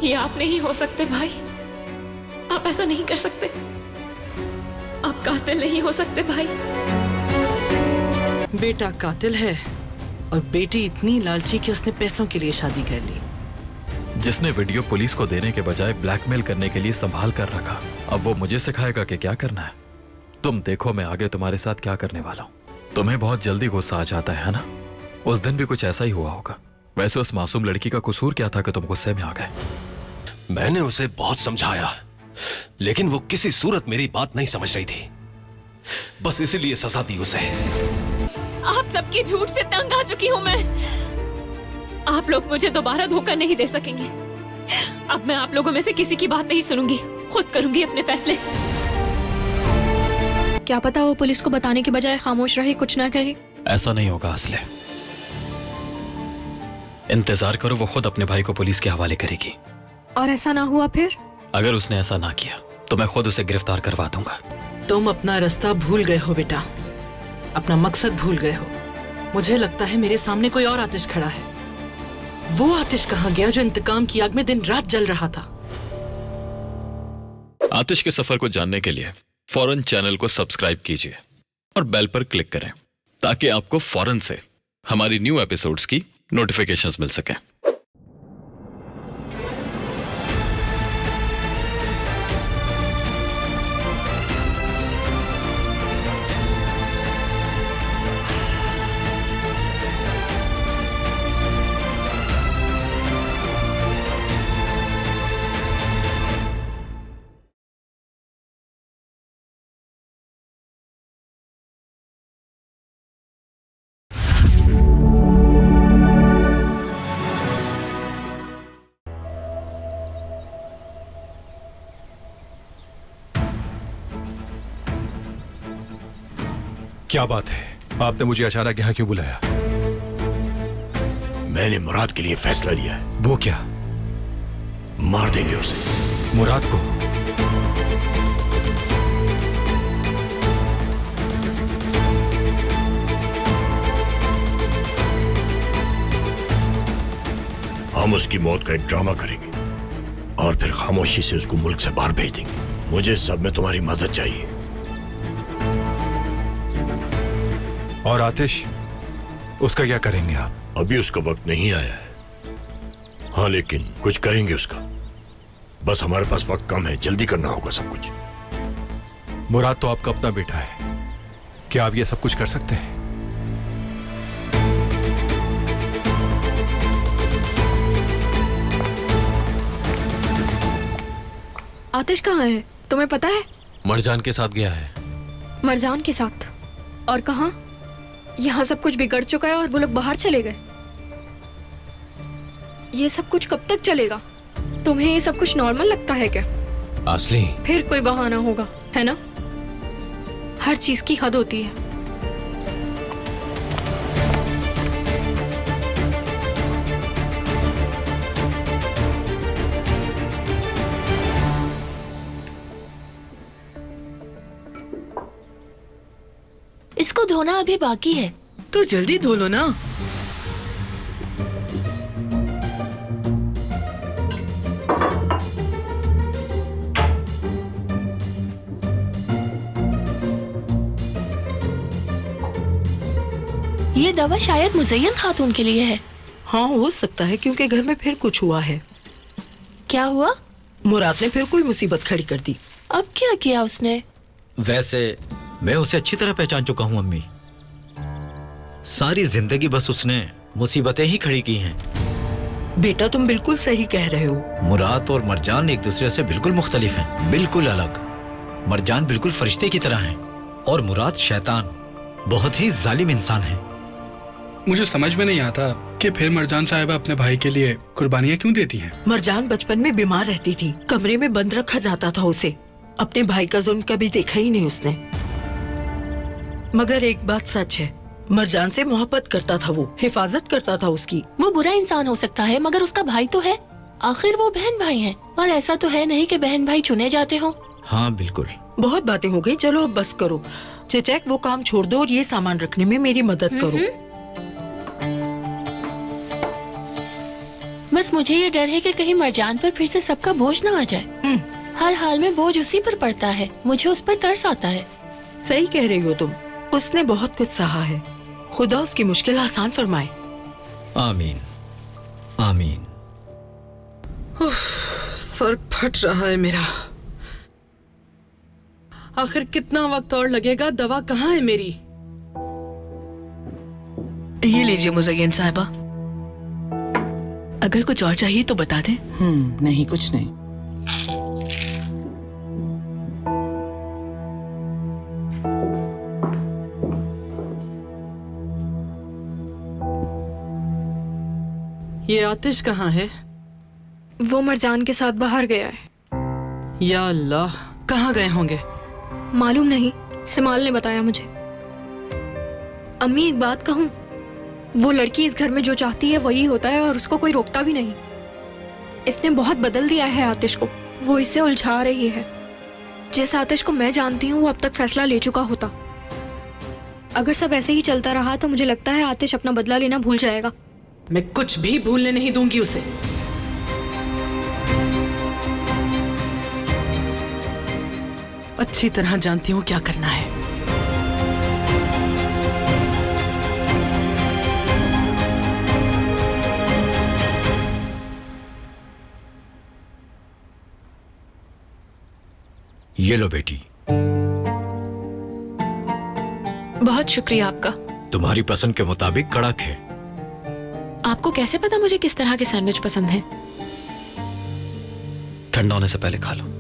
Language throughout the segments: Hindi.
ये आप नहीं हो सकते भाई, आप ऐसा नहीं कर सकते, आप कातिल नहीं हो सकते भाई। बेटा कातिल है और बेटी इतनी लालची कि उसने पैसों के लिए शादी कर ली। जिसने वीडियो पुलिस को देने के बजाय ब्लैकमेल करने के लिए संभाल कर रखा, अब वो मुझे सिखाएगा कि क्या करना है। तुम देखो मैं आगे तुम्हारे साथ क्या करने वाला हूँ। तुम्हें बहुत जल्दी गुस्सा आ जाता है ना? उस दिन भी कुछ ऐसा ही हुआ होगा। वैसे उस मासूम लड़की का कसूर क्या था कि तुम गुस्से में आ गए? मैंने उसे बहुत समझाया, लेकिन वो किसी सूरत मेरी बात नहीं समझ रही थी। बस इसीलिए सजा दी उसे। आप सबकी झूठ से तंग आ चुकी हूँ मैं। आप लोग मुझे दोबारा धोखा नहीं दे सकेंगे। अब मैं आप लोगों में से किसी की बात नहीं सुनूंगी, खुद करूंगी अपने फैसले। क्या पता वो पुलिस को बताने के बजाय खामोश रहे, कुछ ना कहे। ऐसा नहीं होगा असले। इंतजार करो, वो खुद अपने भाई को पुलिस के हवाले करेगी। और ऐसा ना हुआ फिर? अगर उसने ऐसा ना किया तो मैं खुद उसे गिरफ्तार करवा दूंगा। तुम अपना रास्ता भूल गए हो बेटा, अपना मकसद भूल गए हो। मुझे लगता है मेरे सामने कोई और आतिश खड़ा है। वो आतिश कहाँ गया जो इंतकाम की आग में दिन रात जल रहा था? आतिश के सफर को जानने के लिए फौरन चैनल को सब्सक्राइब कीजिए और बेल पर क्लिक करें ताकि आपको फौरन से हमारी न्यू एपिसोड्स की नोटिफिकेशंस मिल सकें। क्या बात है? आपने मुझे अचानक यहाँ क्यों बुलाया? मैंने मुराद के लिए फैसला लिया है। वो क्या? मार देंगे उसे। मुराद को? हम उसकी मौत का एक ड्रामा करेंगे और फिर खामोशी से उसको मुल्क से बाहर भेज देंगे। मुझे सब में तुम्हारी मदद चाहिए। और आतिश, उसका क्या करेंगे आप? अभी उसका वक्त नहीं आया है। हाँ, लेकिन कुछ करेंगे उसका। बस हमारे पास वक्त कम है, जल्दी करना होगा सब कुछ। मुराद तो आपका अपना बेटा है, क्या आप ये सब कुछ कर सकते हैं? आतिश कहाँ है, तुम्हें पता है? मरजान के साथ गया है। मरजान के साथ? और कहाँ? यहाँ सब कुछ बिगड़ चुका है और वो लोग बाहर चले गए। ये सब कुछ कब तक चलेगा? तुम्हें ये सब कुछ नॉर्मल लगता है क्या? आसली, फिर कोई बहाना होगा, है ना? हर चीज की हद होती है। इसको धोना अभी बाकी है। तो जल्दी धो लो ना। ये दवा शायद मुज़य्यन खातून के लिए है। हाँ, हो सकता है, क्योंकि घर में फिर कुछ हुआ है। क्या हुआ? मुराद ने फिर कोई मुसीबत खड़ी कर दी। अब क्या किया उसने? वैसे मैं उसे अच्छी तरह पहचान चुका हूँ अम्मी। सारी जिंदगी बस उसने मुसीबतें ही खड़ी की हैं। बेटा, तुम बिल्कुल सही कह रहे हो। मुराद और मरजान एक दूसरे से बिल्कुल मुख्तलिफ हैं, बिल्कुल अलग। मरजान बिल्कुल फरिश्ते की तरह है और मुराद शैतान, बहुत ही जालिम इंसान है। मुझे समझ में नहीं आता कि फिर मरजान साहिबा अपने भाई के लिए कुर्बानियाँ क्यों देती हैं। मरजान बचपन में बीमार रहती थी, कमरे में बंद रखा जाता था उसे। अपने भाई का जुल्म कभी देखा ही नहीं उसने। मगर एक बात सच है, मरजान से मोहब्बत करता था, वो हिफाजत करता था उसकी। वो बुरा इंसान हो सकता है मगर उसका भाई तो है। आखिर वो बहन भाई हैं और ऐसा तो है नहीं कि बहन भाई चुने जाते हो। हाँ बिल्कुल। बहुत बातें हो गई, चलो अब बस करो। चेचक, वो काम छोड़ दो और ये सामान रखने में मेरी मदद करो। बस बस मुझे ये डर है कि कहीं मरजान पर फिर से सबका बोझ ना आ जाए। हर हाल में बोझ उसी पर पड़ता है, मुझे उस पर तरस आता है। सही कह रही हो तुम, उसने बहुत कुछ सहा है। खुदा उसकी मुश्किल आसान फरमाए। आमीन आमीन। सर फट रहा है मेरा। आखिर कितना वक्त और लगेगा? दवा कहाँ है मेरी? ये लीजिए मुज़य्यन साहिबा, अगर कुछ और चाहिए तो बता दें। नहीं, कुछ नहीं। ये आतिश कहाँ है? वो मरजान के साथ बाहर गया है। या अल्लाह, कहाँ गए होंगे? मालूम नहीं, सिमाल ने बताया मुझे। अम्मी एक बात कहूँ, वो लड़की इस घर में जो चाहती है वही होता है और उसको कोई रोकता भी नहीं। इसने बहुत बदल दिया है आतिश को, वो इसे उलझा रही है। जिस आतिश को मैं जानती हूँ वो अब तक फैसला ले चुका होता। अगर सब ऐसे ही चलता रहा तो मुझे लगता है आतिश अपना बदला लेना भूल जाएगा। मैं कुछ भी भूलने नहीं दूंगी उसे। अच्छी तरह जानती हूँ क्या करना है। ये लो बेटी, बहुत शुक्रिया आपका। तुम्हारी पसंद के मुताबिक कड़क है। आपको कैसे पता मुझे किस तरह के सैंडविच पसंद है? ठंडा होने से पहले खा लो।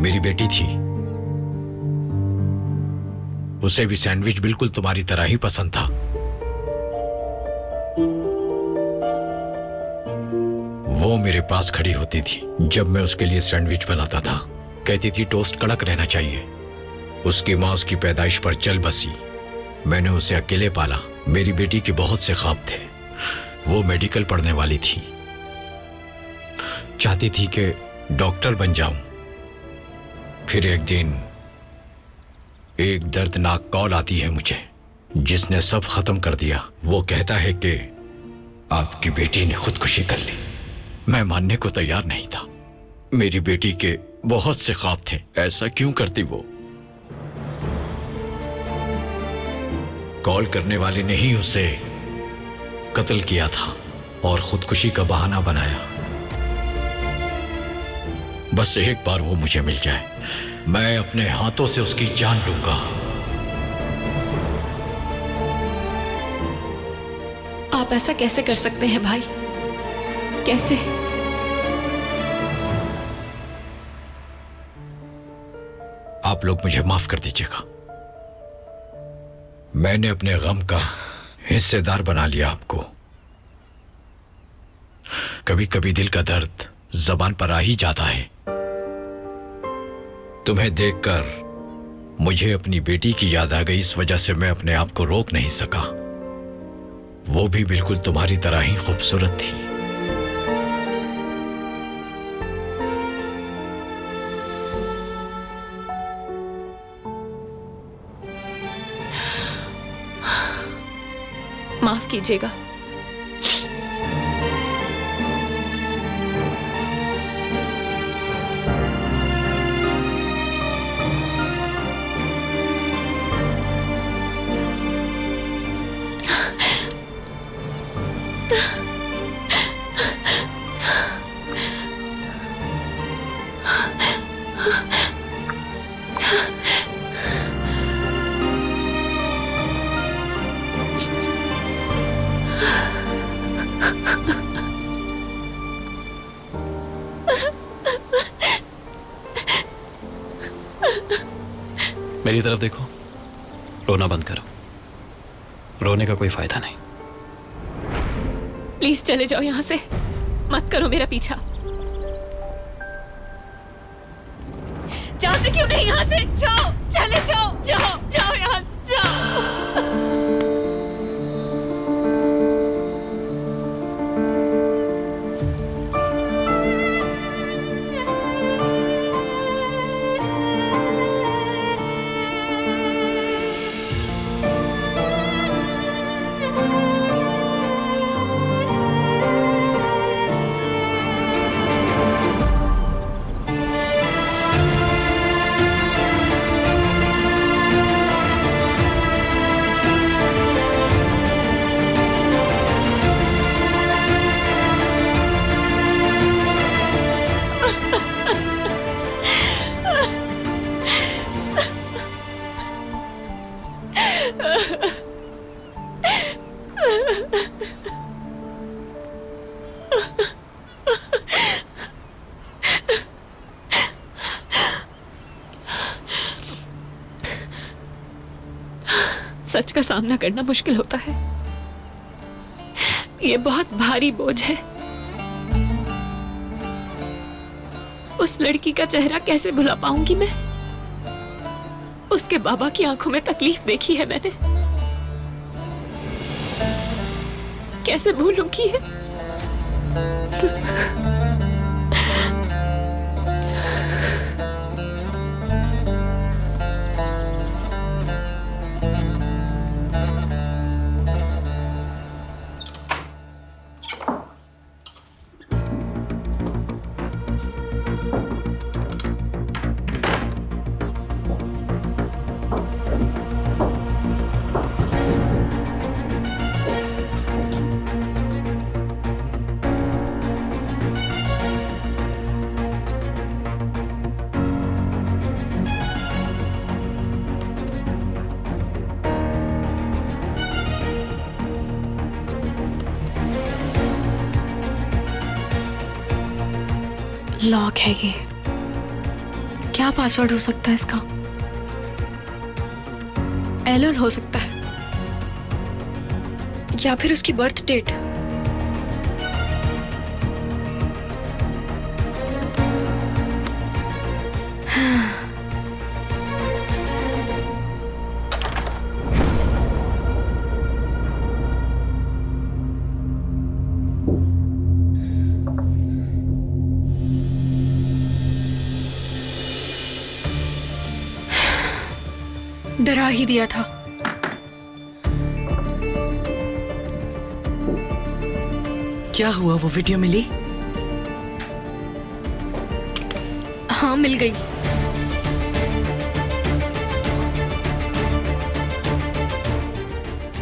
मेरी बेटी थी, उसे भी सैंडविच बिल्कुल तुम्हारी तरह ही पसंद था। वो मेरे पास खड़ी होती थी जब मैं उसके लिए सैंडविच बनाता था। कहती थी टोस्ट कड़क रहना चाहिए। उसकी माँ उसकी पैदाइश पर चल बसी। मैंने उसे अकेले पाला। मेरी बेटी के बहुत से ख्वाब थे। वो मेडिकल पढ़ने वाली थी, चाहती थी कि डॉक्टर बन जाऊं। फिर एक दिन एक दर्दनाक कॉल आती है मुझे, जिसने सब खत्म कर दिया। वो कहता है कि आपकी बेटी ने खुदकुशी कर ली। मैं मानने को तैयार नहीं था। मेरी बेटी के बहुत से ख्वाब थे, ऐसा क्यों करती वो? कॉल करने वाले ने ही उसे कत्ल किया था और खुदकुशी का बहाना बनाया। बस एक बार वो मुझे मिल जाए, मैं अपने हाथों से उसकी जान लूंगा। आप ऐसा कैसे कर सकते हैं भाई? कैसे? आप लोग मुझे माफ कर दीजिएगा। मैंने अपने गम का हिस्सेदार बना लिया आपको। कभी कभी दिल का दर्द जबान पर आ ही जाता है। तुम्हें देखकर मुझे अपनी बेटी की याद आ गई। इस वजह से मैं अपने आप को रोक नहीं सका। वो भी बिल्कुल तुम्हारी तरह ही खूबसूरत थी। माफ कीजिएगा। मेरी तरफ देखो, रोना बंद करो। रोने का कोई फायदा नहीं। प्लीज चले जाओ यहाँ से, मत करो मेरा पीछा। जाते क्यों नहीं यहाँ से? जाओ, चले जाओ, जाओ जाओ यहाँ, जाओ। सच का सामना करना मुश्किल होता है। ये बहुत भारी बोझ है। उस लड़की का चेहरा कैसे भुला पाऊंगी मैं? उसके बाबा की आंखों में तकलीफ देखी है मैंने, कैसे भूलूंगी है? लॉक है ये। क्या पासवर्ड हो सकता है इसका? एलन हो सकता है, या फिर उसकी बर्थ डेट। डरा ही दिया था। क्या हुआ, वो वीडियो मिली? हाँ, मिल गई।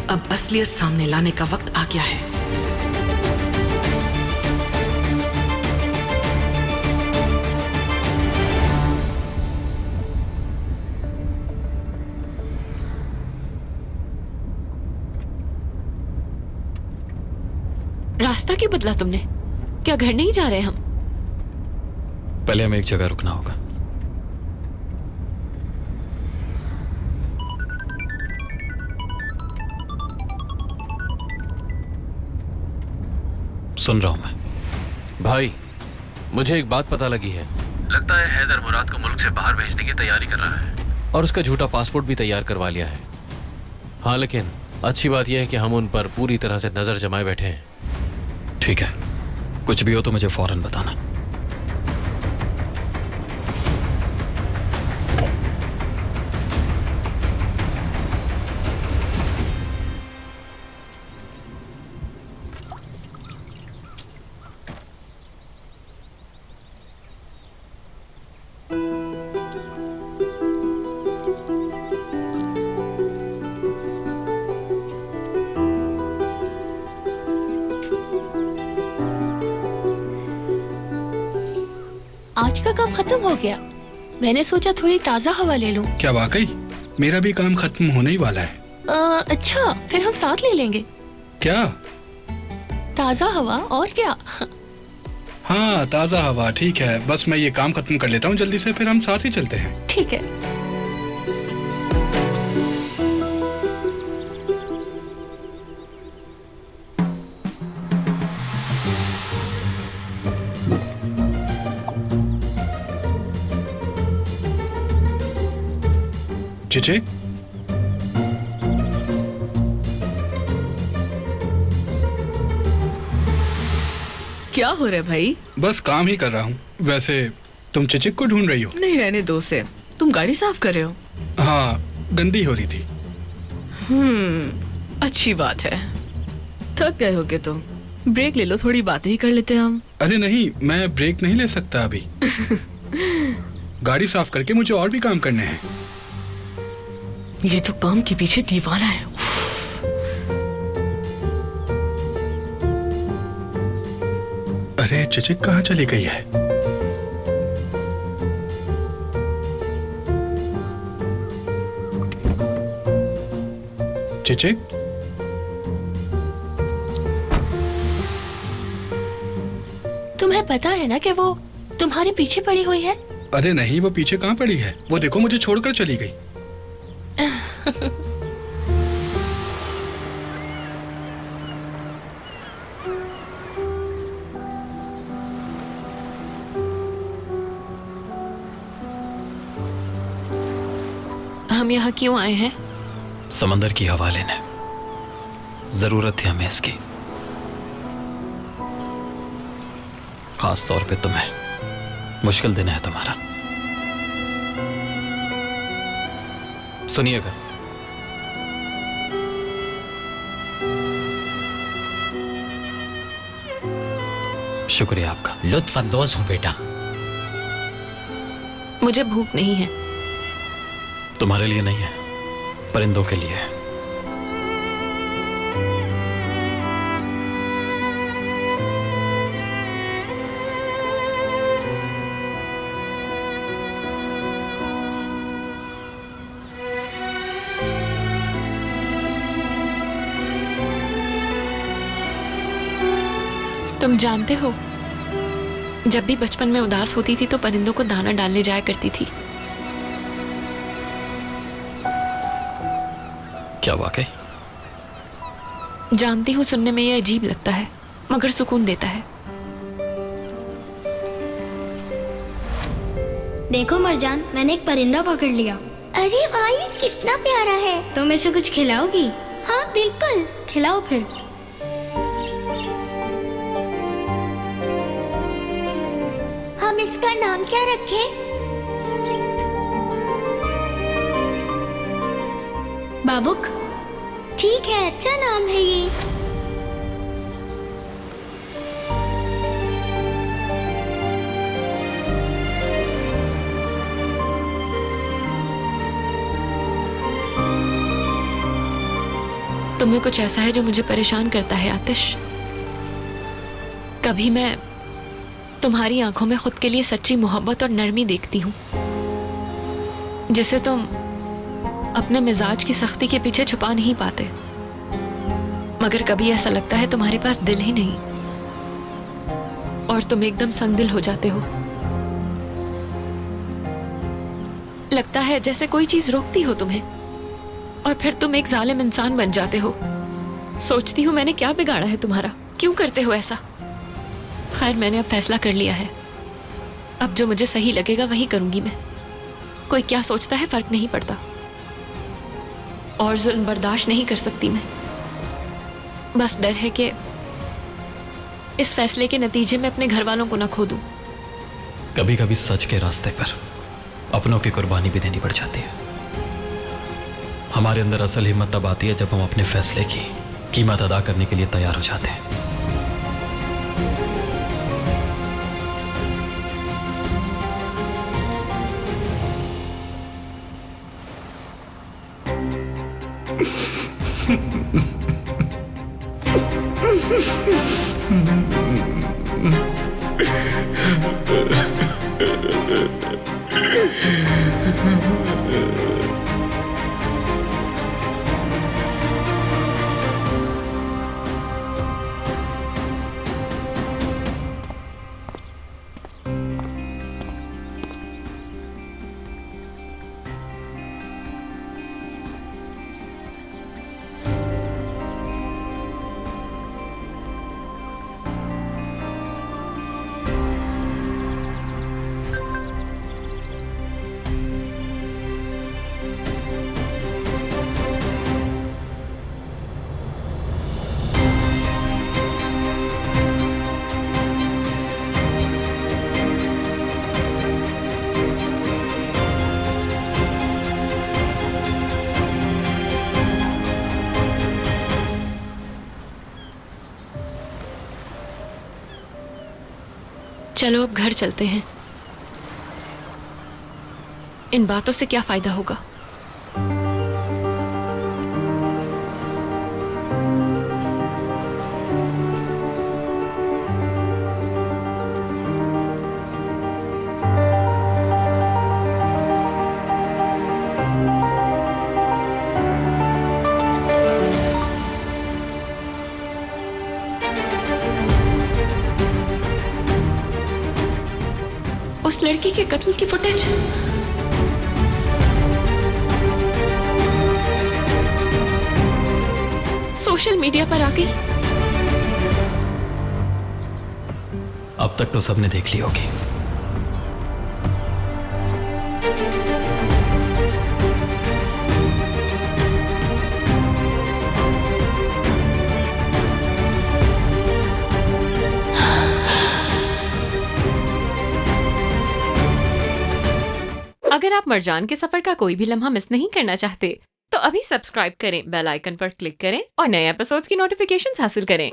अब असलियत सामने लाने का वक्त आ गया है। रास्ता क्यों बदला तुमने? क्या घर नहीं जा रहे हम? पहले हमें एक जगह रुकना होगा। सुन रहा हूं मैं। भाई, मुझे एक बात पता लगी है। लगता है हैदर मुराद को मुल्क से बाहर भेजने की तैयारी कर रहा है और उसका झूठा पासपोर्ट भी तैयार करवा लिया है। हाँ, लेकिन अच्छी बात यह है कि हम उन पर पूरी तरह से नजर जमाए बैठे हैं। ठीक है, कुछ भी हो तो मुझे फौरन बताना। आज का काम खत्म हो गया। मैंने सोचा थोड़ी ताजा हवा ले लूं। क्या वाकई? मेरा भी काम खत्म होने ही वाला है। अच्छा, फिर हम साथ ले लेंगे। क्या? ताजा हवा और क्या। हाँ, ताजा हवा ठीक है। बस मैं ये काम खत्म कर लेता हूँ जल्दी से, फिर हम साथ ही चलते हैं। ठीक है। चिचिक, क्या हो रहा है भाई? बस काम ही कर रहा हूँ। वैसे तुम चिचिक को ढूंढ रही हो? नहीं रहने दो से। तुम गाड़ी साफ कर रहे हो? हाँ, गंदी हो रही थी। अच्छी बात है। थक गए होगे तुम। ब्रेक ले लो, थोड़ी बातें ही कर लेते हैं हम। अरे नहीं, मैं ब्रेक नहीं ले सकता अभी। गाड़ी साफ करके मुझे और भी काम करने हैं। ये तो काम के पीछे दीवाना है। अरे चिचिक कहाँ चली गई है? चिचिक, तुम्हें पता है ना कि वो तुम्हारे पीछे पड़ी हुई है? अरे नहीं, वो पीछे कहाँ पड़ी है? वो देखो मुझे छोड़कर चली गई। हम यहाँ क्यों आए हैं? समंदर की हवा लेने। जरूरत थी हमें इसकी, खास तौर पे तुम्हें। मुश्किल दिन है तुम्हारा। सुनिएगा, शुक्रिया आपका। लुत्फ अंदोज हूँ बेटा। मुझे भूख नहीं है। तुम्हारे लिए नहीं है, परिंदों के लिए है। तुम जानते हो, जब भी बचपन में उदास होती थी तो परिंदों को दाना डालने जाया करती थी। क्या वाकई? जानती हूँ, सुनने में ये अजीब लगता है, मगर सुकून देता है। देखो मरजान, मैंने एक परिंदा पकड़ लिया। अरे वाह, ये कितना प्यारा है। तुम इसे कुछ खिलाओगी? हाँ बिल्कुल। खिलाओ फिर। हम इसका नाम क्या रखें? बाबुक। ठीक है, अच्छा नाम है ये। तुम्हें कुछ ऐसा है जो मुझे परेशान करता है आतिश। कभी मैं तुम्हारी आंखों में खुद के लिए सच्ची मोहब्बत और नरमी देखती हूँ, जिसे तुम अपने मिजाज की सख्ती के पीछे छुपा नहीं पाते। मगर कभी ऐसा लगता है तुम्हारे पास दिल ही नहीं और तुम एकदम संगदिल हो जाते हो। लगता है जैसे कोई चीज रोकती हो तुम्हें और फिर तुम एक जालिम इंसान बन जाते हो। सोचती हूँ मैंने क्या बिगाड़ा है तुम्हारा, क्यों करते हो ऐसा? खैर, मैंने अब फैसला कर लिया है। अब जो मुझे सही लगेगा वही करूंगी मैं। कोई क्या सोचता है फर्क नहीं पड़ता, और जुल्म बर्दाश्त नहीं कर सकती मैं। बस डर है कि इस फैसले के नतीजे में अपने घर वालों को न खो दूं। कभी कभी सच के रास्ते पर अपनों की कुर्बानी भी देनी पड़ जाती है। हमारे अंदर असल हिम्मत तब आती है जब हम अपने फैसले की कीमत अदा करने के लिए तैयार हो जाते हैं। चलो अब घर चलते हैं। इन बातों से क्या फायदा होगा? उस लड़की के कत्ल की फुटेज सोशल मीडिया पर आ गई। अब तक तो सबने देख ली होगी। अगर आप मरजान के सफर का कोई भी लम्हा मिस नहीं करना चाहते तो अभी सब्सक्राइब करें, बेल आइकन पर क्लिक करें और नए एपिसोड्स की नोटिफिकेशंस हासिल करें।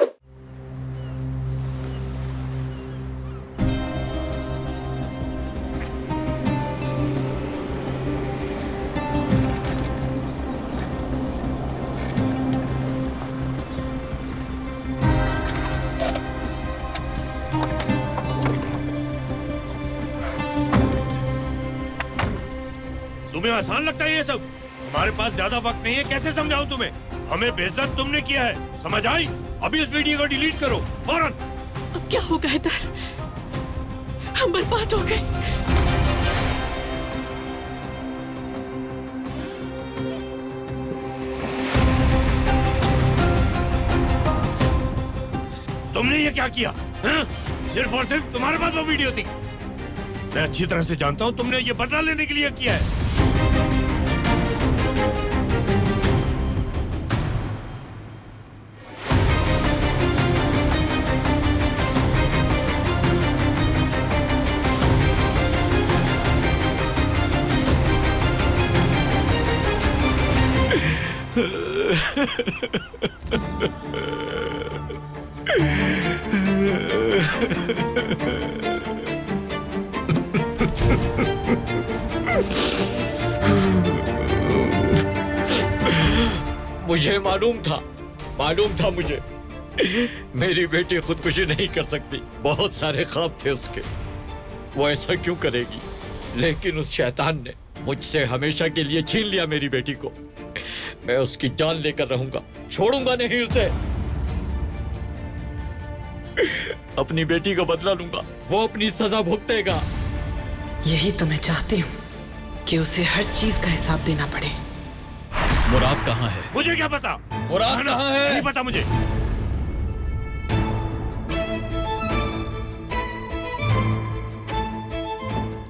तुम्हें आसान लगता है ये सब? हमारे पास ज्यादा वक्त नहीं है, कैसे समझाऊं तुम्हें? हमें बेइज्जत तुमने किया है, समझ आई? अभी इस वीडियो को डिलीट करो फौरन। अब क्या होगा हैदर? हम बर्बाद हो गए। तुमने ये क्या किया? हाँ? सिर्फ और सिर्फ तुम्हारे पास वो वीडियो थी। मैं अच्छी तरह से जानता हूँ तुमने ये बदला लेने के लिए किया है। मुझे मालूम था मुझे। मेरी बेटी खुदकुशी नहीं कर सकती, बहुत सारे ख्वाब थे उसके। वो ऐसा क्यों करेगी? लेकिन उस शैतान ने मुझसे हमेशा के लिए छीन लिया मेरी बेटी को। मैं उसकी जान लेकर रहूंगा, छोड़ूंगा नहीं उसे। अपनी बेटी का बदला लूंगा, वो अपनी सजा भुगतेगा। यही तो मैं चाहती हूँ कि उसे हर चीज का हिसाब देना पड़े। मुराद कहाँ है? मुझे क्या पता? मुराद कहाँ है? नहीं पता मुझे।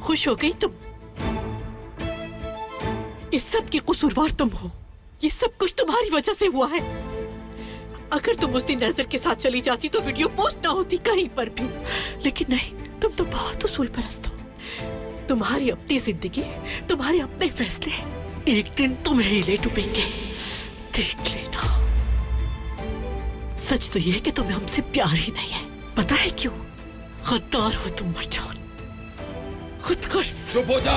खुश हो गई तुम? इस सब की कसूरवार तुम हो। ये सब कुछ तुम्हारी वजह से हुआ है। अगर तुम उस दिन नजर के साथ चली जाती तो वीडियो पोस्ट ना होती कहीं पर भी। लेकिन नहीं, तुम तो बहुत उसूल परस्त हो। तुम्हारी अपनी जिंदगी, तुम्हारे अपने फैसले एक दिन तुम्हें ही ले डूबेंगे, देख लेना। सच तो यह है कि तुम्हें हमसे प्यार ही नहीं है। पता है क्यों? गद्दार हो तुम मरजान, खुदगर्ज। चुप हो जा।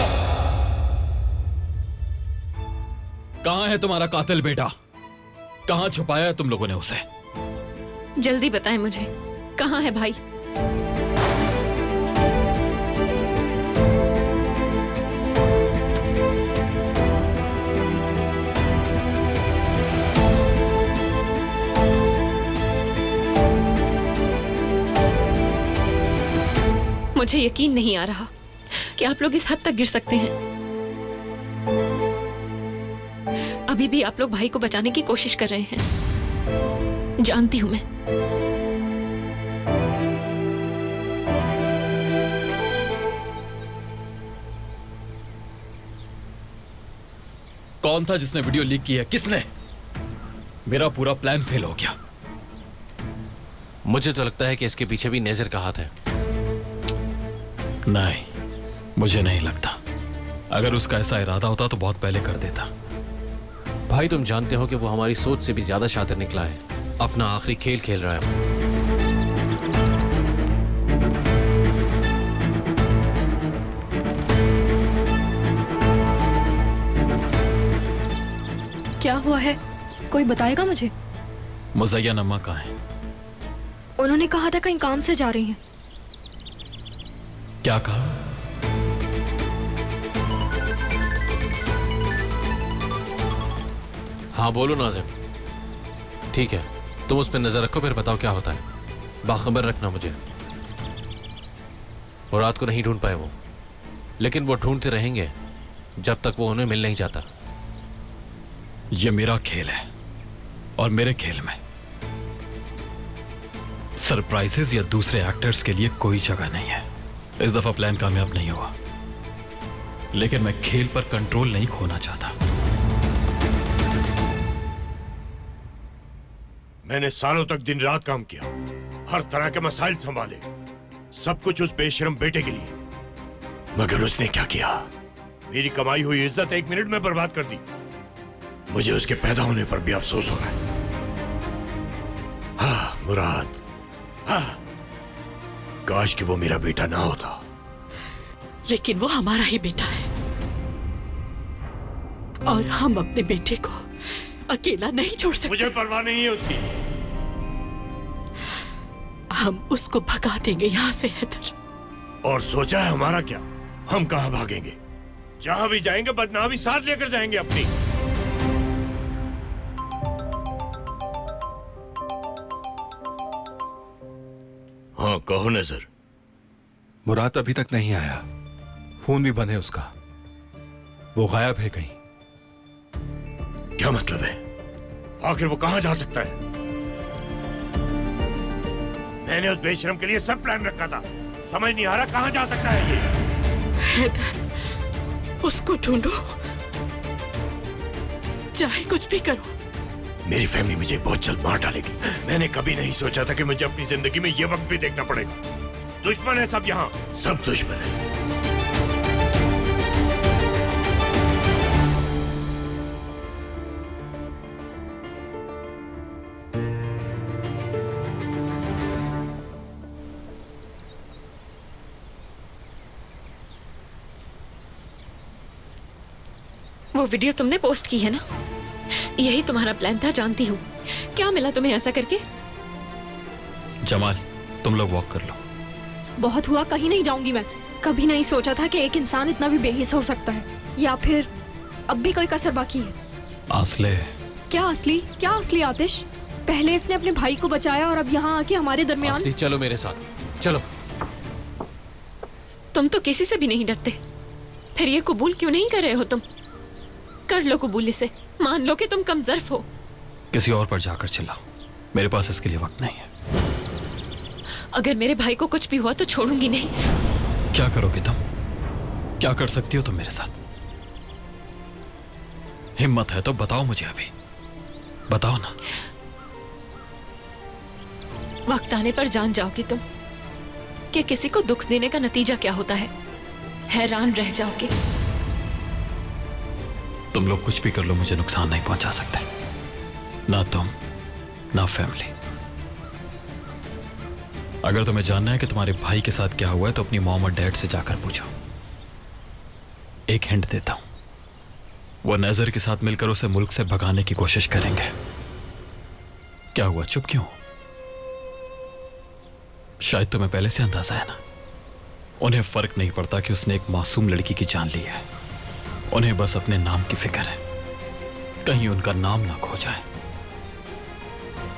कहाँ है तुम्हारा कातिल बेटा? कहाँ छुपाया है तुम लोगों ने उसे? जल्दी बताएं मुझे, कहाँ है भाई? मुझे यकीन नहीं आ रहा कि आप लोग इस हद तक गिर सकते हैं। अभी भी आप लोग भाई को बचाने की कोशिश कर रहे हैं, जानती हूं मैं। कौन था जिसने वीडियो लीक की है? किसने? मेरा पूरा प्लान फेल हो गया। मुझे तो लगता है कि इसके पीछे भी नेजर का हाथ है। नहीं, मुझे नहीं लगता। अगर उसका ऐसा इरादा होता तो बहुत पहले कर देता। भाई तुम जानते हो कि वो हमारी सोच से भी ज्यादा शातिर निकला है। अपना आखिरी खेल खेल रहा है। कोई बताएगा मुझे? मुज़य्यन अम्मा कहाँ है? उन्होंने कहा था कहीं काम से जा रही हैं। क्या कहा? हाँ बोलो नाज़िम। ठीक है, तुम उस पर नजर रखो, फिर बताओ क्या होता है। बाखबर रखना मुझे। और रात को नहीं ढूंढ पाए वो, लेकिन वो ढूंढते रहेंगे जब तक वो उन्हें मिल नहीं जाता। ये मेरा खेल है और मेरे खेल में सरप्राइजेस या दूसरे एक्टर्स के लिए कोई जगह नहीं है। इस दफा प्लान कामयाब नहीं हुआ, लेकिन मैं खेल पर कंट्रोल नहीं खोना चाहता। मैंने सालों तक दिन रात काम किया, हर तरह के मसाइल संभाले, सब कुछ उस बेशरम बेटे के लिए। मगर उसने क्या किया? मेरी कमाई हुई इज्जत 1 मिनट में बर्बाद कर दी। मुझे उसके पैदा होने पर भी अफसोस हो रहा है। हाँ मुराद, हाँ, काश कि वो मेरा बेटा ना होता। लेकिन वो हमारा ही बेटा है और हम अपने बेटे को अकेला नहीं छोड़ सकते। मुझे परवाह नहीं है उसकी। हम उसको भगा देंगे यहाँ से हैदर। और सोचा है हमारा क्या? हम कहां भागेंगे? जहां भी जाएंगे बदनामी साथ लेकर जाएंगे अपनी। हाँ कहो नजर। मुराद अभी तक नहीं आया, फोन भी बंद है उसका, वो गायब है कहीं। क्या मतलब है? आखिर वो कहां जा सकता है? मैंने उस बेशरम के लिए सब प्लान रखा था, समझ नहीं आ रहा कहां जा सकता है ये। हैदर, उसको ढूंढो, चाहे कुछ भी करो। मेरी फैमिली मुझे बहुत जल्द मार डालेगी। मैंने कभी नहीं सोचा था कि मुझे अपनी जिंदगी में ये वक्त भी देखना पड़ेगा। दुश्मन है सब यहाँ, सब दुश्मन है। वो वीडियो तुमने पोस्ट की है ना? यही तुम्हारा प्लान था, जानती हूँ। क्या मिला तुम्हें ऐसा करके? जमाल, तुम लोग वॉक कर लो। बहुत हुआ, कहीं नहीं जाऊंगी मैं। कभी नहीं सोचा था कि एक इंसान इतना भी बेहिस हो सकता है। या फिर अब भी कोई कसर बाकी है? आसले। क्या असली? क्या असली आतिश? पहले इसने अपने भाई को बचाया और अब यहाँ आके हमारे दरमियान। असली, चलो मेरे साथ, चलो। तुम तो किसी से भी नहीं डरते, फिर ये कबूल क्यों नहीं कर रहे हो तुम? कर लो कबूल इसे, मान लो कि तुम कमजोर हो। किसी और पर जाकर चिल्लाओ, मेरे पास इसके लिए वक्त नहीं है। अगर मेरे भाई को कुछ भी हुआ तो छोड़ूंगी नहीं। क्या करोगे तुम? क्या कर सकती हो तुम मेरे साथ? हिम्मत है तो बताओ मुझे, अभी बताओ ना। वक्त आने पर जान जाओगी तुम कि किसी को दुख देने का नतीजा क्या होता है। हैरान रह जाओगे। तुम लोग कुछ भी कर लो, मुझे नुकसान नहीं पहुंचा सकते, ना तुम ना फैमिली। अगर तुम्हें जानना है कि तुम्हारे भाई के साथ क्या हुआ है तो अपनी मॉम और डैड से जाकर पूछो। एक हिंट देता हूं, वो नजर के साथ मिलकर उसे मुल्क से भगाने की कोशिश करेंगे। क्या हुआ, चुप क्यों? शायद तुम्हें पहले से अंदाजा है ना। उन्हें फर्क नहीं पड़ता कि उसने एक मासूम लड़की की जान ली है। उन्हें बस अपने नाम की फिक्र है, कहीं उनका नाम ना खो जाए।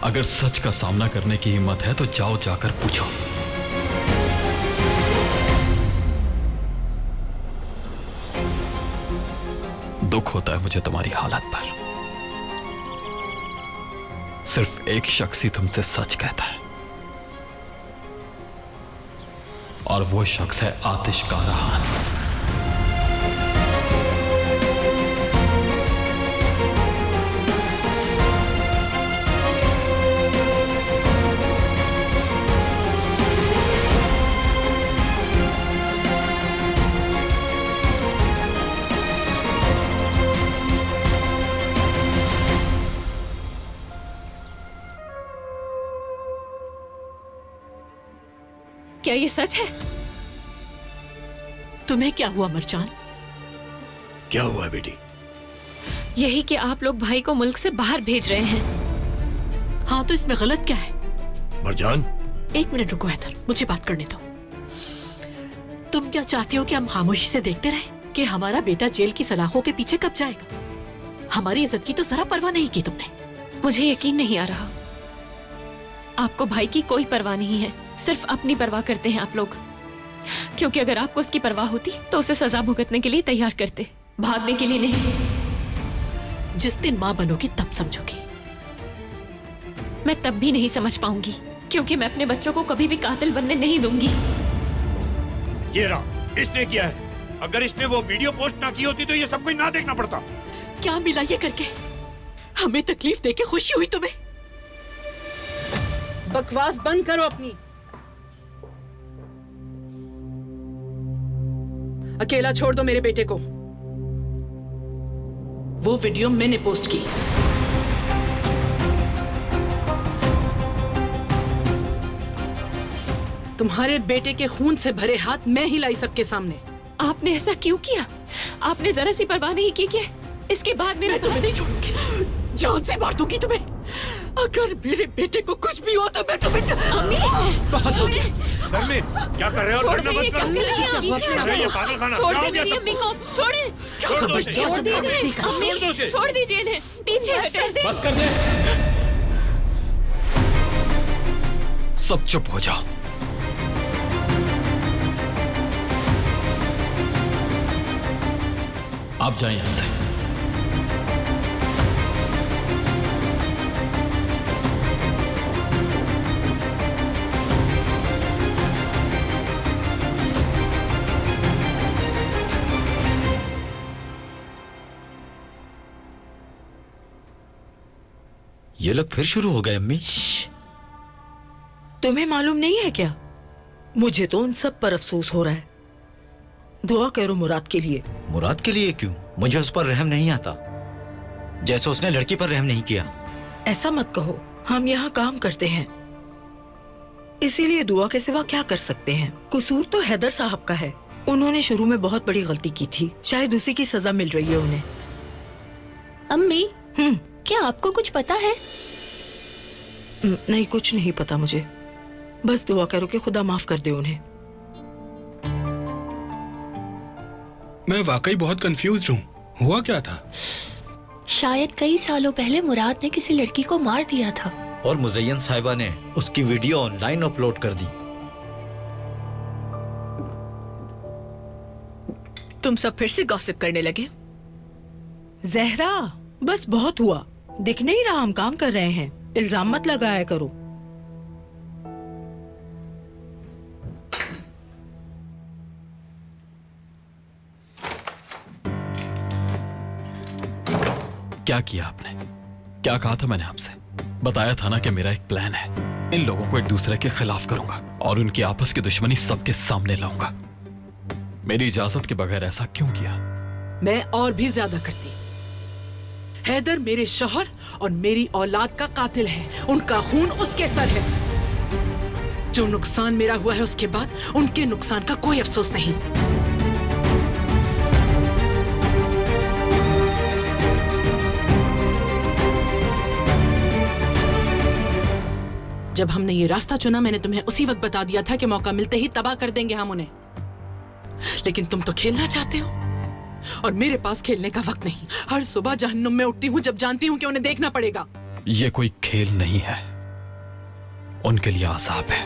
अगर सच का सामना करने की हिम्मत है तो जाओ, जाकर पूछो। दुख होता है मुझे तुम्हारी हालत पर। सिर्फ एक शख्स ही तुमसे सच कहता है, और वो शख्स है आतिश कारहान। क्या ये सच है? तुम्हें क्या हुआ मरजान? क्या हुआ बेटी? यही कि आप लोग भाई को मुल्क से बाहर भेज रहे हैं। हाँ, तो इसमें गलत क्या है? मरजान, 1 मिनट रुको हैदर, मुझे बात करने दो। तुम क्या चाहती हो कि हम खामोशी से देखते रहें कि हमारा बेटा जेल की सलाखों के पीछे कब जाएगा? हमारी इज्जत की तो जरा परवाह नहीं की तुमने। मुझे यकीन नहीं आ रहा। आपको भाई की कोई परवाह नहीं है, सिर्फ अपनी परवाह करते हैं आप लोग। क्योंकि अगर आपको उसकी परवाह होती तो उसे सजा भुगतने के लिए तैयार करते, भागने के लिए नहीं। जिस दिन माँ बनोगी तब समझोगी। मैं तब भी नहीं समझ पाऊंगी, क्योंकि मैं अपने बच्चों को कभी भी कातिल बनने नहीं दूंगी। ये रहा, इसने किया है। अगर इसने वो वीडियो पोस्ट ना की होती तो ये सब कुछ ना देखना पड़ता। क्या मिला ये करके? हमें तकलीफ देके खुशी हुई तुम्हें? बकवास बंद करो अपनी। अकेला छोड़ दो मेरे बेटे को। वो वीडियो मैंने पोस्ट की। तुम्हारे बेटे के खून से भरे हाथ मैं ही लाई सबके सामने। आपने ऐसा क्यों किया? आपने जरा सी परवाह नहीं की क्या? इसके बाद मेरे मैं तुम्हें नहीं छोड़ूंगी, जान से मार दूंगी तुम्हें। अगर मेरे बेटे को कुछ भी हो तो मैं तुम्हें बहुत हो गया। धर्मेंद्र, क्या कर रहे हो? लड़ना बंद करो। अरे ये पागलखाना, छोड़ क्या हो दे गया मेरी अम्मी को, छोड़े। छोड़ दो उसे। छोड़ दो उसे। छोड़ दीजिए इन्हें, पीछे हटे। बस कर दे। सब चुप हो जाओ। आप जाएं यहां से। ये लोग फिर शुरू हो गए अम्मी। तुम्हें मालूम नहीं है क्या? मुझे तो उन सब पर अफसोस हो रहा है। दुआ करो मुराद के लिए। मुराद के लिए क्यों? मुझे उस पर रहम नहीं आता, जैसे उसने लड़की पर रहम नहीं किया। ऐसा मत कहो, हम यहाँ काम करते हैं, इसीलिए दुआ के सिवा क्या कर सकते हैं। कसूर तो हैदर साहब का है। उन्होंने शुरू में बहुत बड़ी गलती की थी, शायद उसी की सजा मिल रही है उन्हें। अम्मी, क्या आपको कुछ पता है? नहीं, कुछ नहीं पता मुझे। बस दुआ करो कि खुदा माफ कर दे उन्हें। मैं वाकई बहुत कंफ्यूज हूँ। हुआ क्या था? शायद कई सालों पहले मुराद ने किसी लड़की को मार दिया था और मुज़य्यन साहिबा ने उसकी वीडियो ऑनलाइन अपलोड कर दी। तुम सब फिर से गॉसिप करने लगे। जहरा, बस बहुत हुआ। दिख नहीं रहा हम काम कर रहे हैं। इल्जाम मत लगाया करो। क्या किया आपने? क्या कहा था मैंने आपसे? बताया था ना कि मेरा एक प्लान है। इन लोगों को एक दूसरे के खिलाफ करूंगा और उनकी आपस की दुश्मनी सबके सामने लाऊंगा। मेरी इजाजत के बगैर ऐसा क्यों किया? मैं और भी ज्यादा करती। हैदर मेरे शौहर और मेरी औलाद का कातिल है। उनका खून उसके सर है। जो नुकसान मेरा हुआ है उसके बाद उनके नुकसान का कोई अफसोस नहीं। जब हमने ये रास्ता चुना मैंने तुम्हें उसी वक्त बता दिया था कि मौका मिलते ही तबाह कर देंगे हम उन्हें। लेकिन तुम तो खेलना चाहते हो और मेरे पास खेलने का वक्त नहीं। हर सुबह जहन्नुम में उठती हूँ जब जानती हूँ कि उन्हें देखना पड़ेगा। ये कोई खेल नहीं है, उनके लिए आज़ाब है।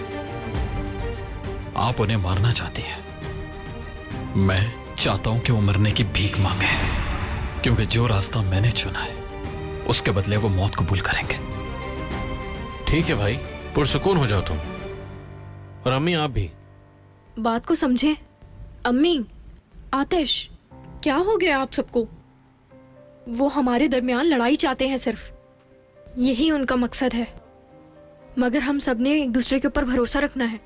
आप उन्हें मारना चाहती हैं। मैं चाहता हूं कि वो मरने की भीख मांगे, क्योंकि जो रास्ता मैंने चुना है उसके बदले वो मौत कबूल करेंगे। ठीक है भाई, पुरसुकून हो जाओ तुम। और अम्मी आप भी बात को समझे। अम्मी, आतिश, क्या हो गया आप सबको? वो हमारे दरमियान लड़ाई चाहते हैं, सिर्फ यही उनका मकसद है। मगर हम सबने एक दूसरे के ऊपर भरोसा रखना है,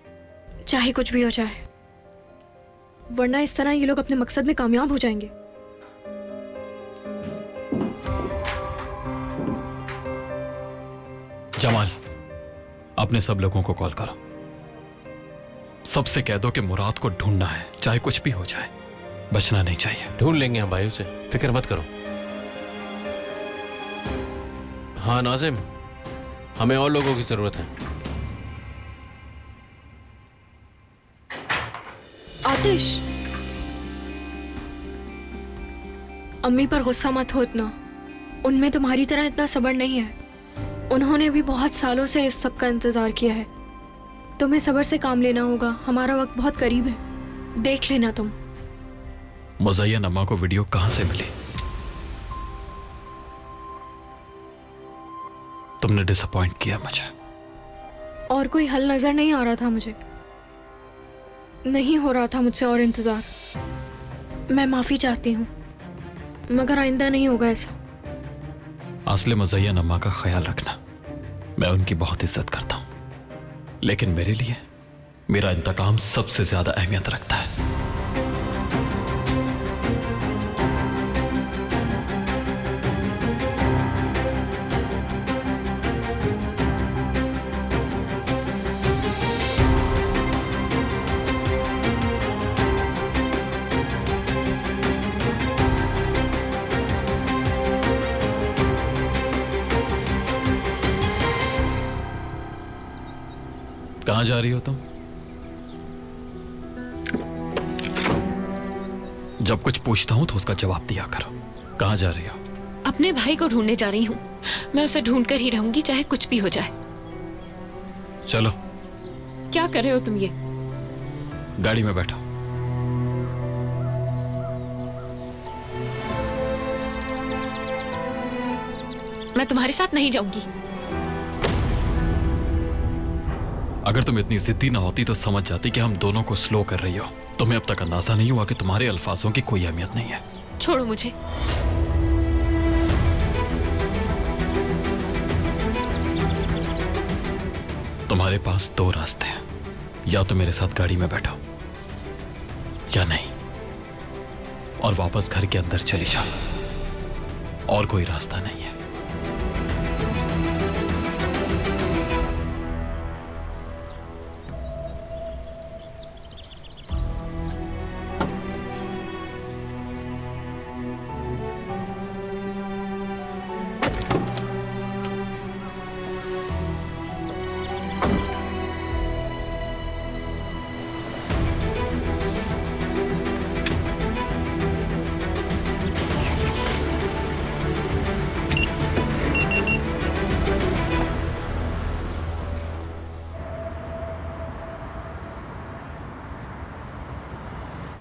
चाहे कुछ भी हो जाए, वरना इस तरह ये लोग अपने मकसद में कामयाब हो जाएंगे। जमाल, अपने सब लोगों को कॉल करो। सबसे कह दो कि मुराद को ढूंढना है, चाहे कुछ भी हो जाए, बचना नहीं चाहिए। ढूंढ लेंगे हम भाई उसे, फिक्र मत करो। हाँ नाजिम, हमें और लोगों की जरूरत है। आतिश, अम्मी पर गुस्सा मत हो इतना। उनमें तुम्हारी तरह इतना सब्र नहीं है। उन्होंने भी बहुत सालों से इस सब का इंतजार किया है। तुम्हें सब्र से काम लेना होगा। हमारा वक्त बहुत करीब है, देख लेना तुम। मुज़य्यन अम्मा को वीडियो कहां से मिली? तुमने डिसअपॉइंट किया मुझे। और कोई हल नजर नहीं आ रहा था मुझे। नहीं हो रहा था मुझसे और इंतजार। मैं माफी चाहती हूँ, मगर आइंदा नहीं होगा ऐसा। असले मुज़य्यन अम्मा का ख्याल रखना। मैं उनकी बहुत इज्जत करता हूं, लेकिन मेरे लिए मेरा इंतकाम सबसे ज्यादा अहमियत रखता है। कहां जा रही हो तुम? जब कुछ पूछता हूं तो उसका जवाब दिया करो। कहां जा रही हो? अपने भाई को ढूंढने जा रही हूँ। मैं उसे ढूंढ कर ही रहूंगी, चाहे कुछ भी हो जाए। चलो। क्या कर रहे हो तुम ये? गाड़ी में बैठो। मैं तुम्हारे साथ नहीं जाऊंगी। अगर तुम इतनी जिद्दी ना होती तो समझ जाती कि हम दोनों को स्लो कर रही हो। तुम्हें अब तक अंदाजा नहीं हुआ कि तुम्हारे अल्फाजों की कोई अहमियत नहीं है। छोड़ो मुझे। तुम्हारे पास दो रास्ते हैं, या तो मेरे साथ गाड़ी में बैठो या नहीं, और वापस घर के अंदर चली जाओ। और कोई रास्ता नहीं है।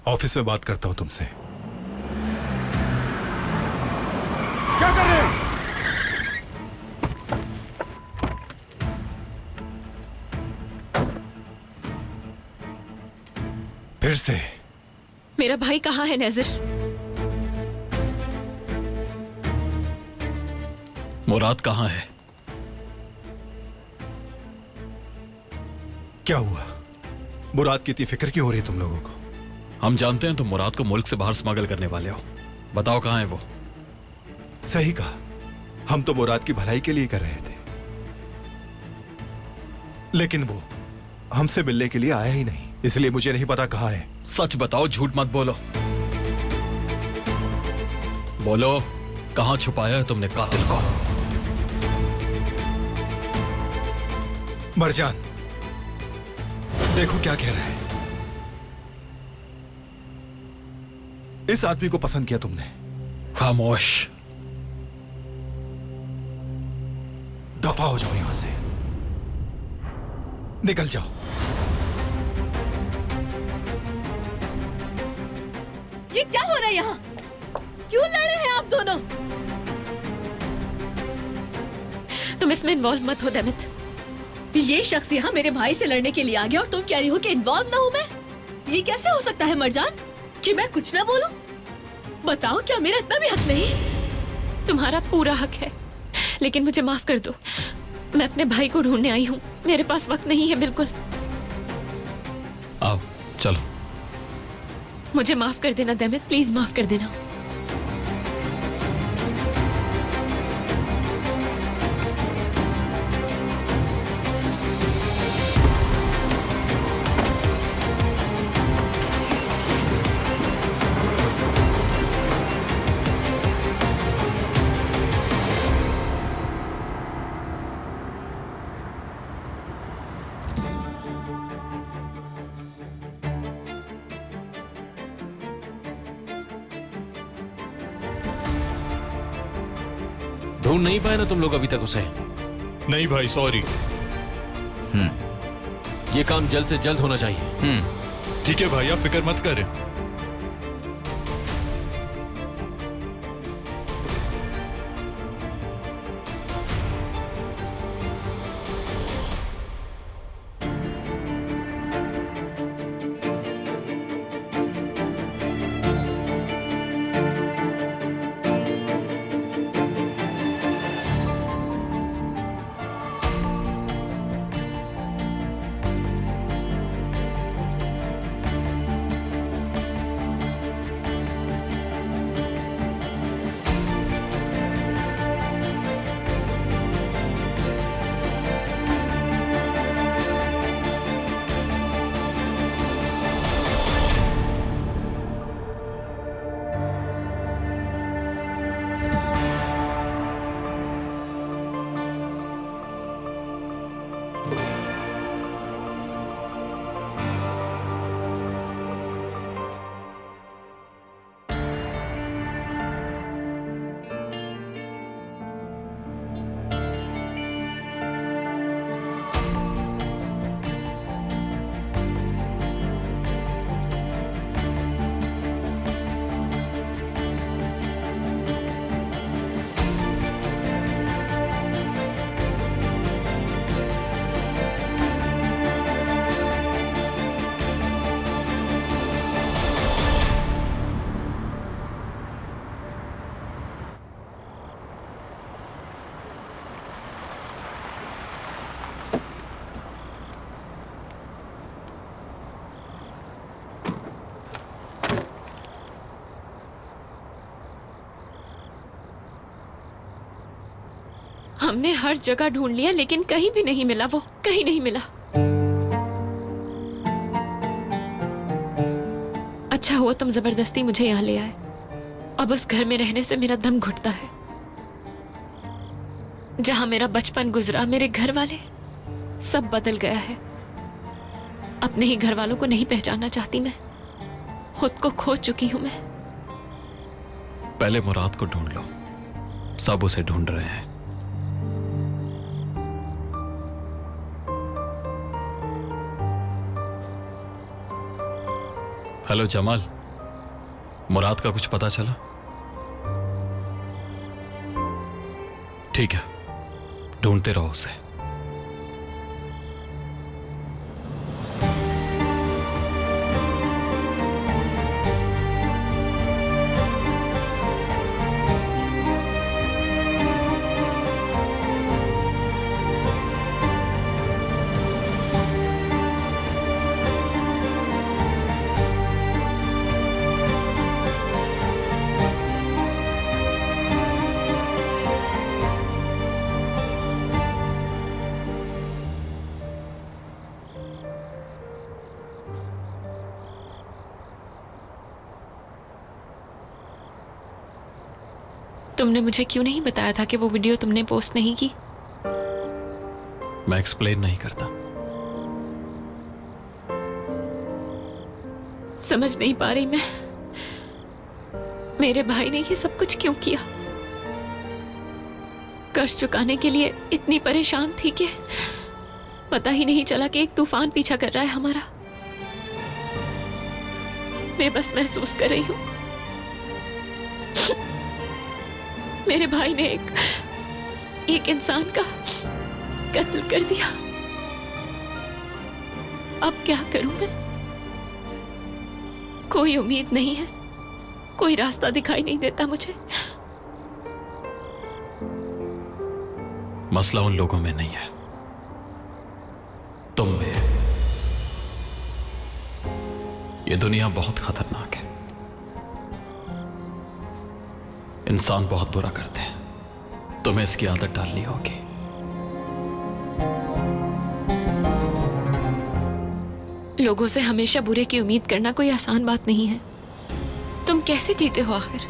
ऑफिस में बात करता हूं तुमसे। क्या कर रहे हो? फिर से मेरा भाई कहाँ है नज़र? मुराद कहाँ है? क्या हुआ? मुराद की इतनी फिक्र क्यों हो रही है तुम लोगों को? हम जानते हैं तुम मुराद को मुल्क से बाहर स्मगल करने वाले हो। बताओ कहाँ है वो? सही कहा, हम तो मुराद की भलाई के लिए कर रहे थे, लेकिन वो हमसे मिलने के लिए आया ही नहीं, इसलिए मुझे नहीं पता कहाँ है। सच बताओ, झूठ मत बोलो। बोलो, कहाँ छुपाया है तुमने कातिल को? मरजान, देखो क्या कह रहा है। इस आदमी को पसंद किया तुमने। खामोश। दफा हो जाओ यहां से, निकल जाओ। ये क्या हो रहा है यहाँ? क्यों लड़े हैं आप दोनों? तुम इसमें इन्वॉल्व मत हो देमित। ये शख्स यहाँ मेरे भाई से लड़ने के लिए आ गया और तुम कह रही हो कि इन्वॉल्व ना हूँ मैं? ये कैसे हो सकता है मरजान कि मैं कुछ ना बोलूं? बताओ, क्या मेरा इतना भी हक नहीं? तुम्हारा पूरा हक है, लेकिन मुझे माफ कर दो। मैं अपने भाई को ढूंढने आई हूँ, मेरे पास वक्त नहीं है बिल्कुल। आओ चलो। मुझे माफ कर देना देमित, प्लीज माफ कर देना। ढूंढ नहीं पाए ना तुम लोग अभी तक उसे? नहीं भाई, सॉरी। ये काम जल्द से जल्द होना चाहिए। ठीक है भाई, आप फिक्र मत करें। हमने हर जगह ढूंढ लिया लेकिन कहीं भी नहीं मिला, वो कहीं नहीं मिला। अच्छा हुआ तुम जबरदस्ती मुझे यहाँ ले आए। अब उस घर में रहने से मेरा दम घुटता है। जहां मेरा बचपन गुजरा, मेरे घर वाले, सब बदल गया है। अपने ही घर वालों को नहीं पहचानना चाहती मैं। खुद को खो चुकी हूं मैं। पहले मुराद को ढूंढ लो, सब उसे ढूंढ रहे हैं। हेलो जमाल, मुराद का कुछ पता चला? ठीक है, ढूंढते रहो उसे। तुमने मुझे क्यों नहीं बताया था कि वो वीडियो तुमने पोस्ट नहीं की? मैं एक्सप्लेन नहीं करता। समझ नहीं पा रही मैं, मेरे भाई ने ये सब कुछ क्यों किया? कर्ज चुकाने के लिए इतनी परेशान थी कि पता ही नहीं चला कि एक तूफान पीछा कर रहा है हमारा। मैं बस महसूस कर रही हूं मेरे भाई ने एक इंसान का कत्ल कर दिया। अब क्या करूं मैं? कोई उम्मीद नहीं है, कोई रास्ता दिखाई नहीं देता मुझे। मसला उन लोगों में नहीं है, तुम में है। ये दुनिया बहुत खतरनाक है। इंसान बहुत बुरा करते हैं, तुम्हें इसकी आदत डालनी होगी। लोगों से हमेशा बुरे की उम्मीद करना कोई आसान बात नहीं है। तुम कैसे जीते हो आखिर?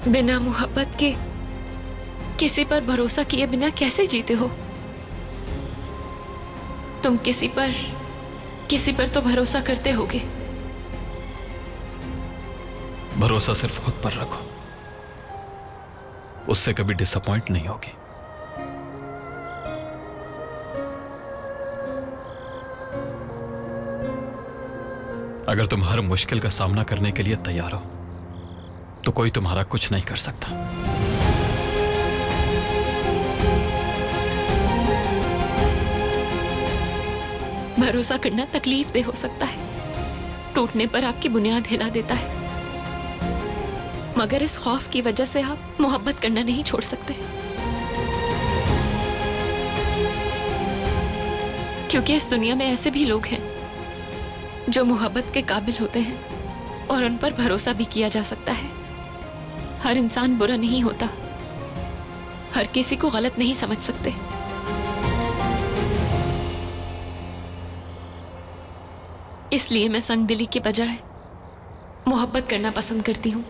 बिना मोहब्बत के, किसी पर भरोसा किए बिना कैसे जीते हो? तुम किसी पर तो भरोसा करते होगे। भरोसा सिर्फ खुद पर रखो, उससे कभी डिसअपॉइंट नहीं होगी। अगर तुम हर मुश्किल का सामना करने के लिए तैयार हो तो कोई तुम्हारा कुछ नहीं कर सकता। भरोसा करना तकलीफ दे हो सकता है, टूटने पर आपकी बुनियाद हिला देता है, मगर इस खौफ की वजह से आप मोहब्बत करना नहीं छोड़ सकते, क्योंकि इस दुनिया में ऐसे भी लोग हैं जो मोहब्बत के काबिल होते हैं और उन पर भरोसा भी किया जा सकता है। हर इंसान बुरा नहीं होता, हर किसी को गलत नहीं समझ सकते। इसलिए मैं संगदिली के बजाय मोहब्बत करना पसंद करती हूँ।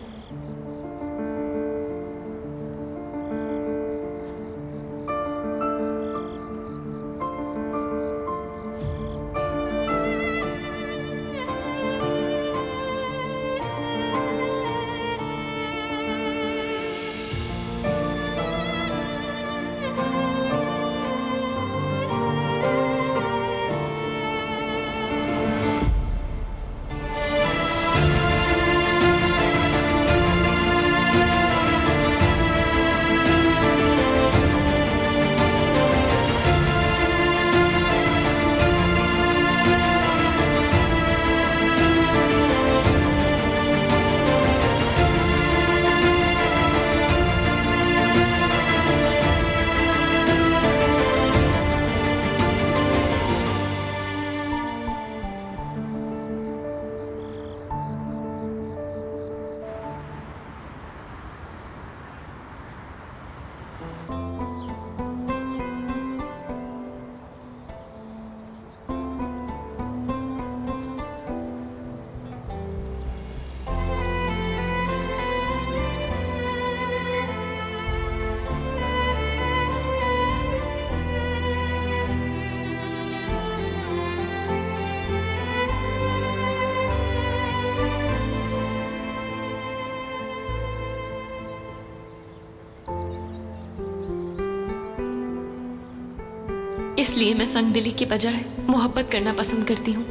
इसलिए मैं संगदिली के बजाय मोहब्बत करना पसंद करती हूँ।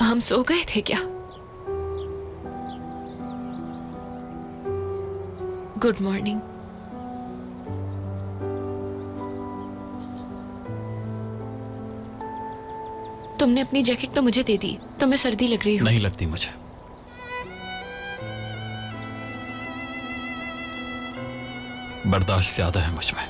हम सो गए थे क्या? Good morning. तुमने अपनी जैकेट तो मुझे दे दी, तुम्हें सर्दी लग रही हो? नहीं लगती मुझे। बर्दाश्त ज्यादा है मुझ में।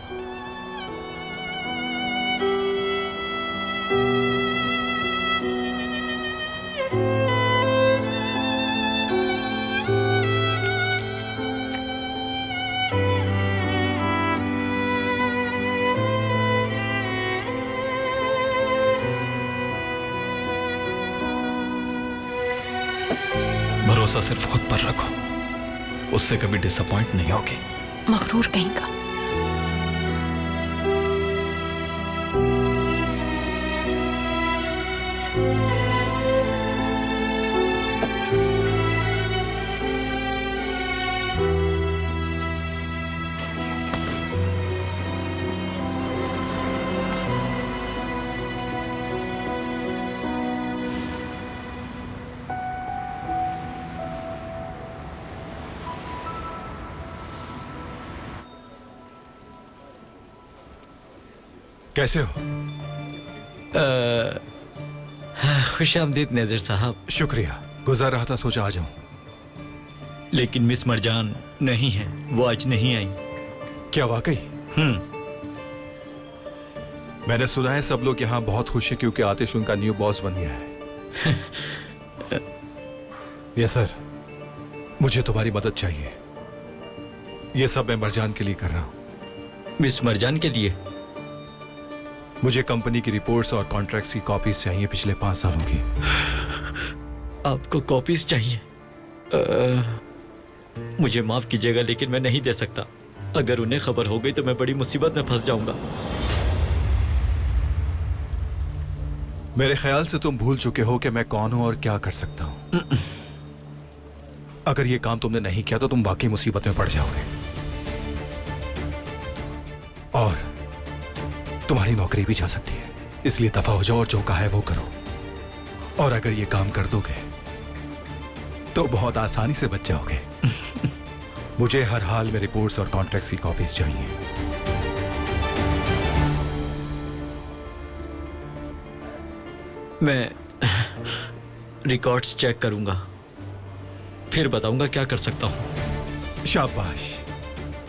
भरोसा सिर्फ खुद पर रखो, उससे कभी डिसअपॉइंट नहीं होगी। मगरूर कहीं का। कैसे हो? खुश आमदीद नजर साहब। शुक्रिया, गुजार रहा था, सोचा आ जाऊं। लेकिन मिस मरजान नहीं है, वो आज नहीं आई। क्या वाकई? मैंने सुना है सब लोग यहाँ बहुत खुश हैं क्योंकि आतिश उनका न्यू बॉस बन गया है। यस सर, मुझे तुम्हारी मदद चाहिए। ये सब मैं मरजान के लिए कर रहा हूँ। मिस मरजान के लिए? मुझे कंपनी की रिपोर्ट्स और कॉन्ट्रैक्ट्स की कॉपीज चाहिए पिछले 5 सालों की। आपको कॉपीज चाहिए? मुझे माफ कीजिएगा लेकिन मैं नहीं दे सकता। अगर उन्हें खबर हो गई तो मैं बड़ी मुसीबत में फंस जाऊंगा। मेरे ख्याल से तुम भूल चुके हो कि मैं कौन हूं और क्या कर सकता हूं। अगर ये काम तुमने नहीं किया तो तुम वाकई मुसीबत में पड़ जाओगे और तुम्हारी नौकरी भी जा सकती है। इसलिए दफा हो जाओ और जो कहा है वो करो। और अगर ये काम कर दोगे तो बहुत आसानी से बच जाओगे। मुझे हर हाल में रिपोर्ट्स और कॉन्ट्रैक्ट्स की कॉपीज चाहिए। मैं रिकॉर्ड्स चेक करूंगा, फिर बताऊंगा क्या कर सकता हूं। शाबाश,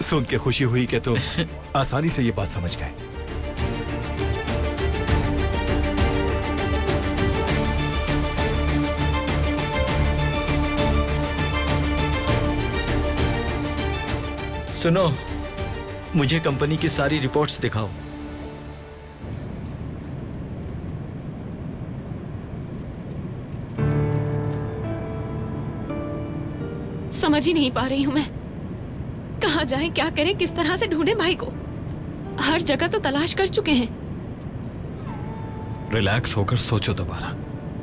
सुन के खुशी हुई कि तुम आसानी से ये बात समझ गए। सुनो, मुझे कंपनी की सारी रिपोर्ट्स दिखाओ। समझ ही नहीं पा रही हूं मैं, कहां जाएं, क्या करें, किस तरह से ढूंढें भाई को। हर जगह तो तलाश कर चुके हैं। रिलैक्स होकर सोचो दोबारा।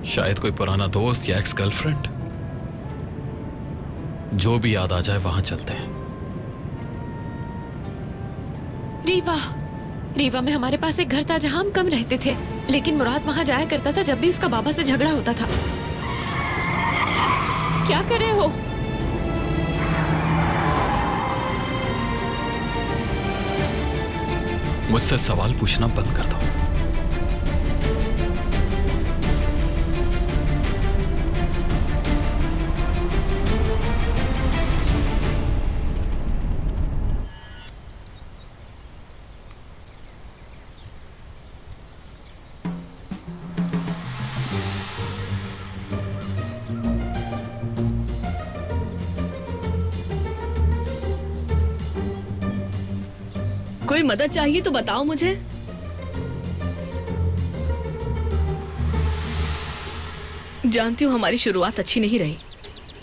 शायद कोई पुराना दोस्त या एक्स गर्लफ्रेंड, जो भी याद आ जाए वहां चलते हैं। रीवा में हमारे पास एक घर था जहां हम कम रहते थे, लेकिन मुराद वहां जाया करता था जब भी उसका बाबा से झगड़ा होता था। क्या कर रहे हो? मुझसे सवाल पूछना बंद कर दो। कोई मदद चाहिए तो बताओ मुझे। जानती हूँ हमारी शुरुआत अच्छी नहीं रही।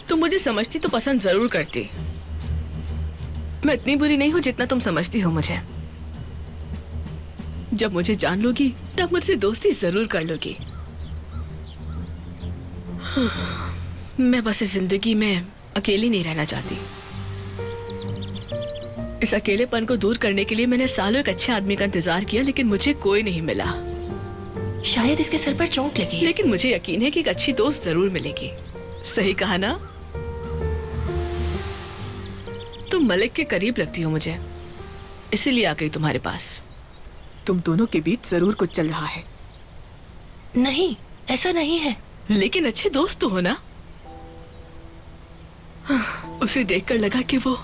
तुम मुझे समझती तो पसंद जरूर करती। मैं इतनी बुरी नहीं हूँ जितना तुम समझती हो मुझे। जब मुझे जान लोगी तब मुझसे दोस्ती जरूर कर लोगी। मैं बस इस जिंदगी में अकेली नहीं रहना चाहती। इस अकेलेपन को दूर करने के लिए मैंने सालों एक अच्छे आदमी का इंतजार किया, लेकिन मुझे कोई नहीं मिला। शायद इसके सर पर चोट लगी। लेकिन मुझे यकीन है कि एक अच्छी दोस्त जरूर मिलेगी। सही कहा ना? तुम मलिक के करीब लगती हो मुझे, इसीलिए आ गई तुम्हारे पास। तुम दोनों के बीच जरूर कुछ चल रहा है। नहीं, ऐसा नहीं है। लेकिन अच्छे दोस्त तो हो ना? उसे देखकर लगा कि वो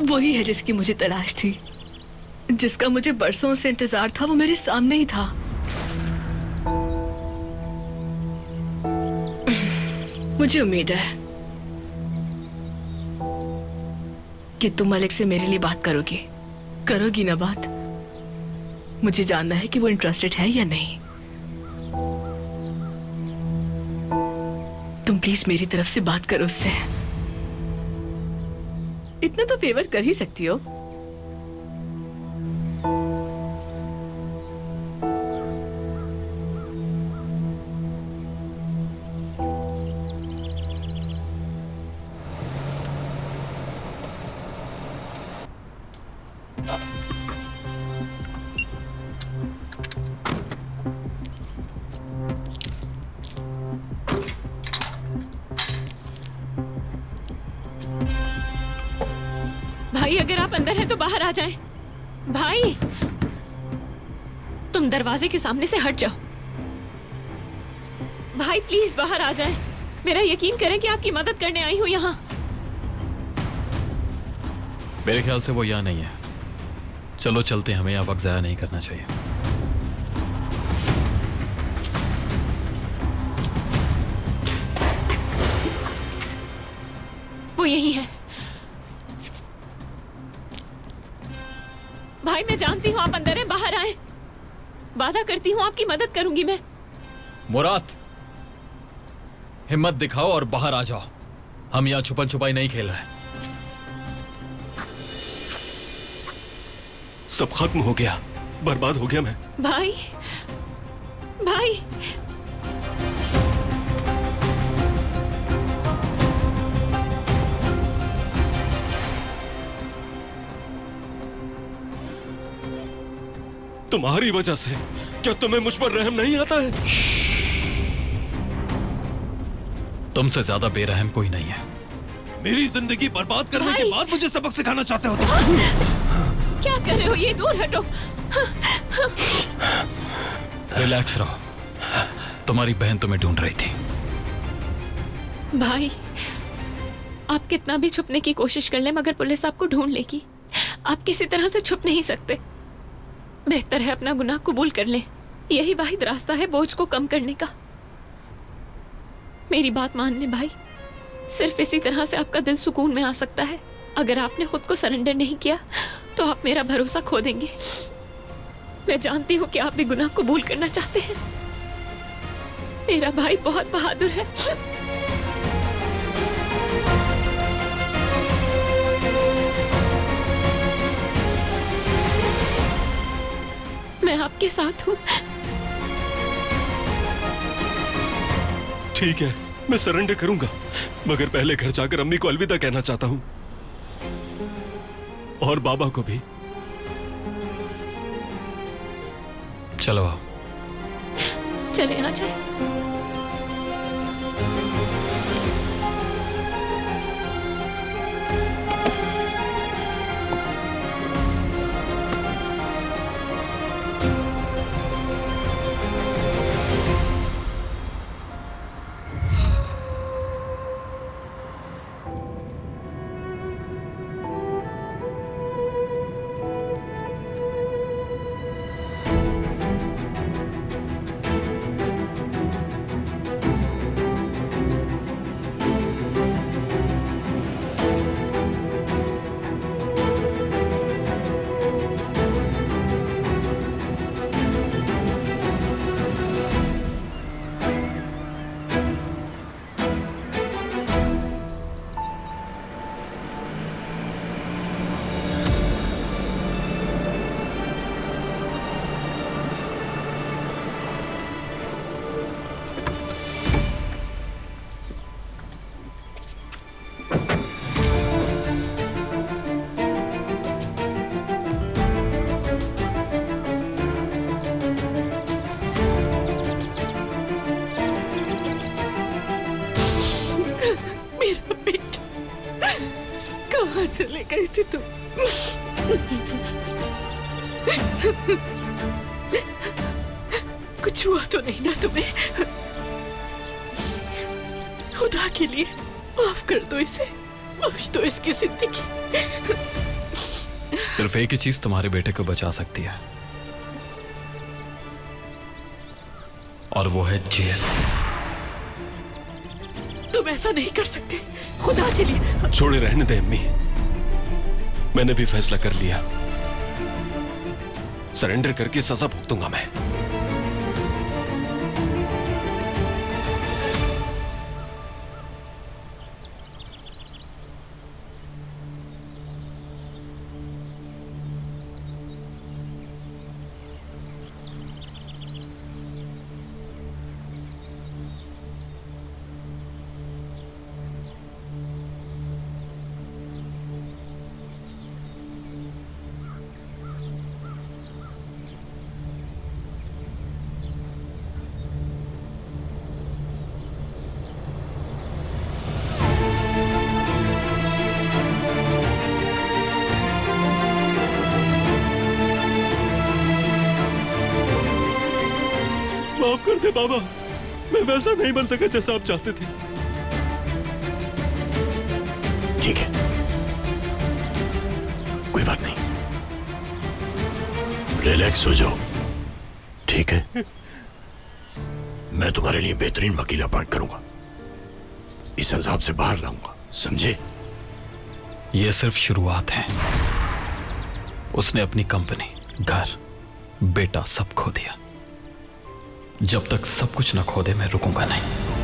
वही है जिसकी मुझे तलाश थी, जिसका मुझे बरसों से इंतजार था। वो मेरे सामने ही था। मुझे उम्मीद है कि तुम मलिक से मेरे लिए बात करोगी ना बात? मुझे जानना है कि वो इंटरेस्टेड है या नहीं। तुम प्लीज मेरी तरफ से बात करो उससे। इतना तो फेवर कर ही सकती हो। भाई अगर आप अंदर हैं तो बाहर आ जाएं। भाई तुम दरवाजे के सामने से हट जाओ। भाई प्लीज बाहर आ जाएं। मेरा यकीन करें कि आपकी मदद करने आई हूं यहाँ। मेरे ख्याल से वो यहाँ नहीं है। चलो चलते हैं, हमें यहाँ वक्त जाया नहीं करना चाहिए। वो यही है। भाई मैं जानती हूँ आप अंदर हैं, बाहर आए। वादा करती हूँ आपकी मदद करूंगी मैं। मुराद, हिम्मत दिखाओ और बाहर आ जाओ। हम यहाँ छुपन छुपाई नहीं खेल रहे। सब खत्म हो गया, बर्बाद हो गया मैं। भाई, भाई, तुम्हारी वजह से। क्या तुम्हें मुझ पर रहम नहीं आता है? तुमसे ज्यादा बेरहम कोई नहीं है। मेरी जिंदगी बर्बाद करने के बाद मुझे सबक सिखाना चाहते हो तुम? क्या कर रहे हो? ये दूर हटो। रिलैक्स रहो। तुम्हारी बहन तुम्हें ढूंढ रही थी। भाई, आप कितना भी छुपने की कोशिश कर लें मगर पुलिस आपको ढूंढ लेगी। आप किसी तरह से छुप नहीं सकते। बेहतर है अपना गुनाह कबूल कर लें। यही वाहिद रास्ता है बोझ को कम करने का। मेरी बात मान लें भाई, सिर्फ इसी तरह से आपका दिल सुकून में आ सकता है। अगर आपने खुद को सरेंडर नहीं किया तो आप मेरा भरोसा खो देंगे। मैं जानती हूँ कि आप भी गुनाह कबूल करना चाहते हैं। मेरा भाई बहुत बहादुर है। मैं आपके साथ हूँ। ठीक है, मैं सरेंडर करूंगा, मगर पहले घर जाकर अम्मी को अलविदा कहना चाहता हूँ और बाबा को भी। चलो आओ। चले आ जाए। चले गए थे तुम? कुछ हुआ तो नहीं ना तुम्हें? खुदा के लिए माफ कर दो इसे, बख्श दो इसकी जिंदगी। सिर्फ एक ही चीज तुम्हारे बेटे को बचा सकती है, और वो है जेल। तुम ऐसा नहीं कर सकते, खुदा के लिए। छोड़े रहने दे अम्मी, मैंने भी फैसला कर लिया। सरेंडर करके सजा भुगतूंगा मैं। माफ कर दे बाबा, मैं वैसा नहीं बन सका जैसा आप चाहते थे। ठीक है, कोई बात नहीं, रिलैक्स हो जाओ, ठीक है? मैं तुम्हारे लिए बेहतरीन वकील अपॉइंट करूंगा, इस अजाब से बाहर लाऊंगा, समझे? ये सिर्फ शुरुआत है। उसने अपनी कंपनी, घर, बेटा सब खो दिया। जब तक सब कुछ न खो दे मैं रुकूंगा नहीं।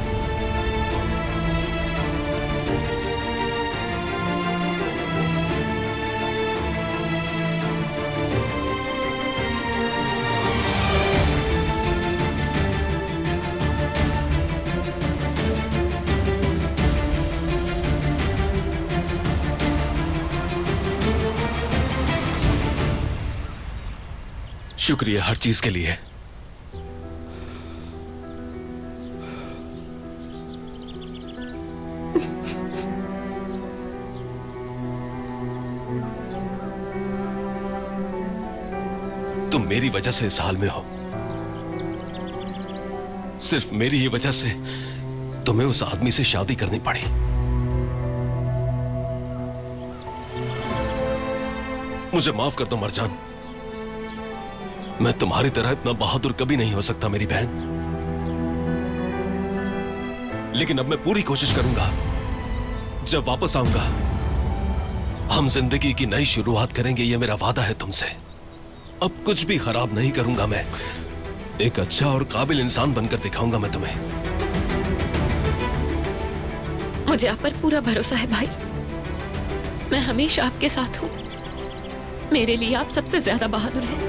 शुक्रिया हर चीज के लिए। तुम मेरी वजह से इस हाल में हो। सिर्फ मेरी ही वजह से तुम्हें उस आदमी से शादी करनी पड़ी। मुझे माफ कर दो मरजान। मैं तुम्हारी तरह इतना बहादुर कभी नहीं हो सकता मेरी बहन, लेकिन अब मैं पूरी कोशिश करूंगा। जब वापस आऊंगा हम जिंदगी की नई शुरुआत करेंगे, ये मेरा वादा है तुमसे। अब कुछ भी खराब नहीं करूंगा मैं। एक अच्छा और काबिल इंसान बनकर दिखाऊंगा मैं तुम्हें। मुझे आप पर पूरा भरोसा है भाई। मैं हमेशा आपके साथ हूं। मेरे लिए आप सबसे ज्यादा बहादुर हैं।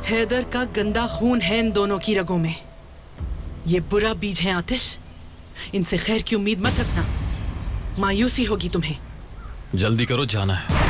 हैदर का गंदा खून है इन दोनों की रगों में। ये बुरा बीज है आतिश। इनसे खैर की उम्मीद मत रखना, मायूसी होगी तुम्हें। जल्दी करो, जाना है।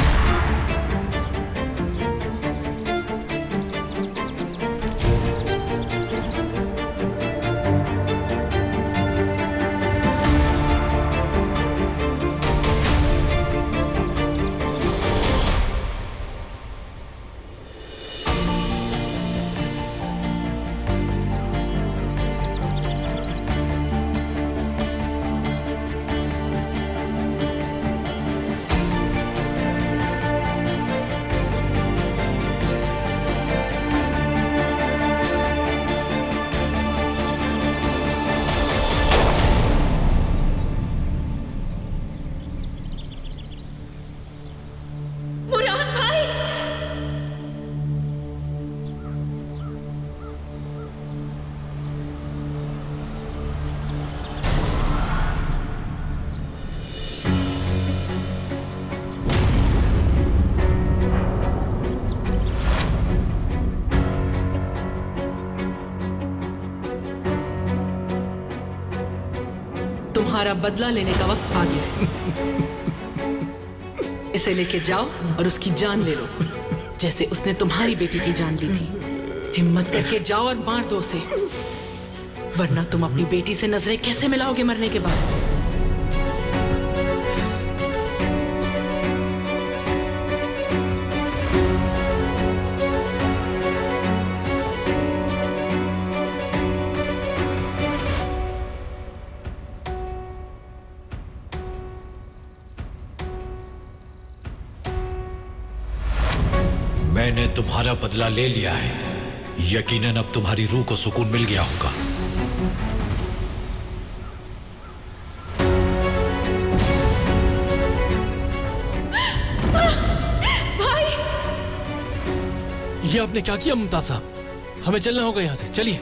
तुम्हारा बदला लेने का वक्त आ गया है। इसे लेके जाओ और उसकी जान ले लो, जैसे उसने तुम्हारी बेटी की जान ली थी। हिम्मत करके जाओ और मार दो उसे, वरना तुम अपनी बेटी से नजरें कैसे मिलाओगे मरने के बाद। मैंने तुम्हारा बदला ले लिया है। यकीनन अब तुम्हारी रूह को सुकून मिल गया होगा। भाई! ये आपने क्या किया मुमताज साहब? हमें चलना होगा यहाँ से, चलिए।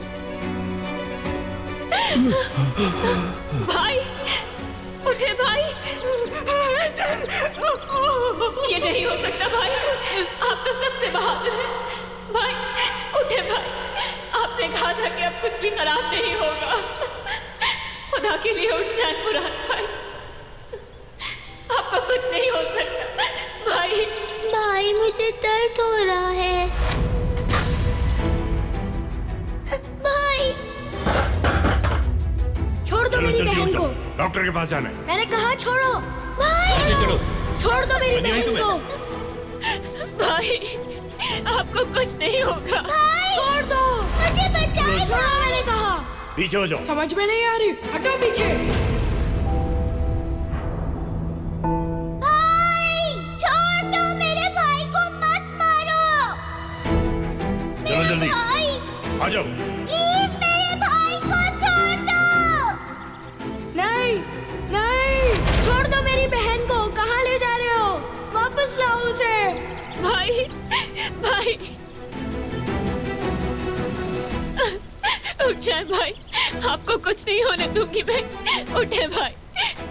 भाई उठे भाई। ये नहीं हो सकता भाई, आप तो सबसे बहादुर हैं। भाई उठे भाई, आपने कहा था कि अब कुछ भी खराब नहीं होगा। खुदा के लिए उठ जाए मुराद भाई, आपको कुछ नहीं हो सकता भाई। भाई मुझे दर्द हो रहा है। भाई छोड़ दो मेरी बहन को। डॉक्टर के पास जाना है। मैंने कहा छोड़ो। भाई चलो, छोड़ दो मेरी बहन को। भाई आपको कुछ नहीं होगा। भाई छोड़ दो, मुझे बचाओ। मैंने कहा पीछे हो जाओ। समझ में नहीं आ रही, हटो पीछे। भाई छोड़ दो, मेरे भाई को मत मारो। चलो जल्दी भाई आ जाओ। प्लीज मेरे भाई को छोड़ भाई उठ जाए भाई, आपको कुछ नहीं होने दूंगी मैं। उठे भाई,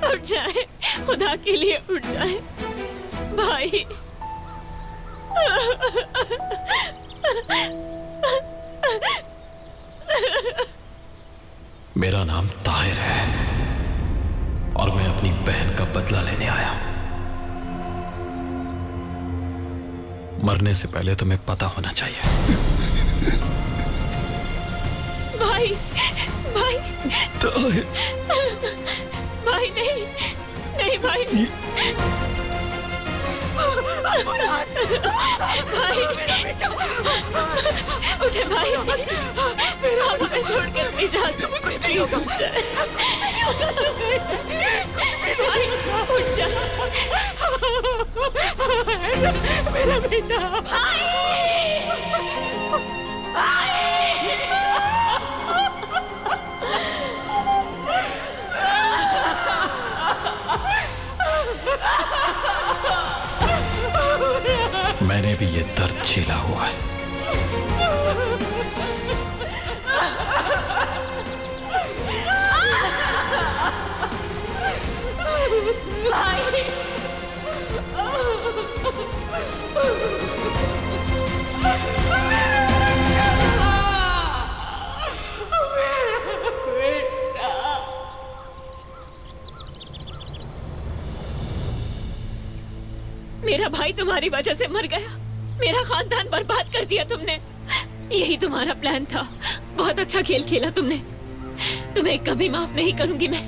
उठ जाए, खुदा के लिए उठ जाए भाई। मेरा नाम ताहिर है और मैं अपनी बहन का बदला लेने आया हूं। मरने से पहले तुम्हें पता होना चाहिए। भाई भाई ताहिर, भाई नहीं नहीं भाई, भाई उठे भाई, आप उसे छोड़ कर नहीं जा, तुम्हें कुछ नहीं होगा। भाई उठ जा मेरा बेटा। मैंने भी ये दर्द झेला हुआ है। मेरा भाई तुम्हारी वजह से मर गया, मेरा खानदान बर्बाद कर दिया तुमने। यही तुम्हारा प्लान था। बहुत अच्छा खेल खेला तुमने, तुम्हें कभी माफ नहीं करूंगी मैं।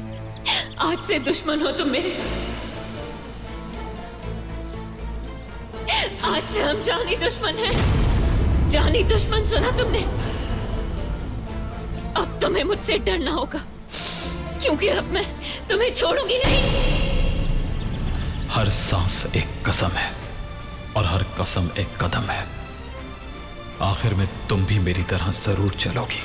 आज से दुश्मन हो तुम मेरे। आज से हम जानी दुश्मन हैं। जानी दुश्मन, सुना तुमने? अब तुम्हें मुझसे डरना होगा, क्योंकि अब मैं तुम्हें छोड़ूंगी नहीं। हर सांस एक कसम है और हर कसम एक कदम है। आखिर में तुम भी मेरी तरह जरूर चलोगी।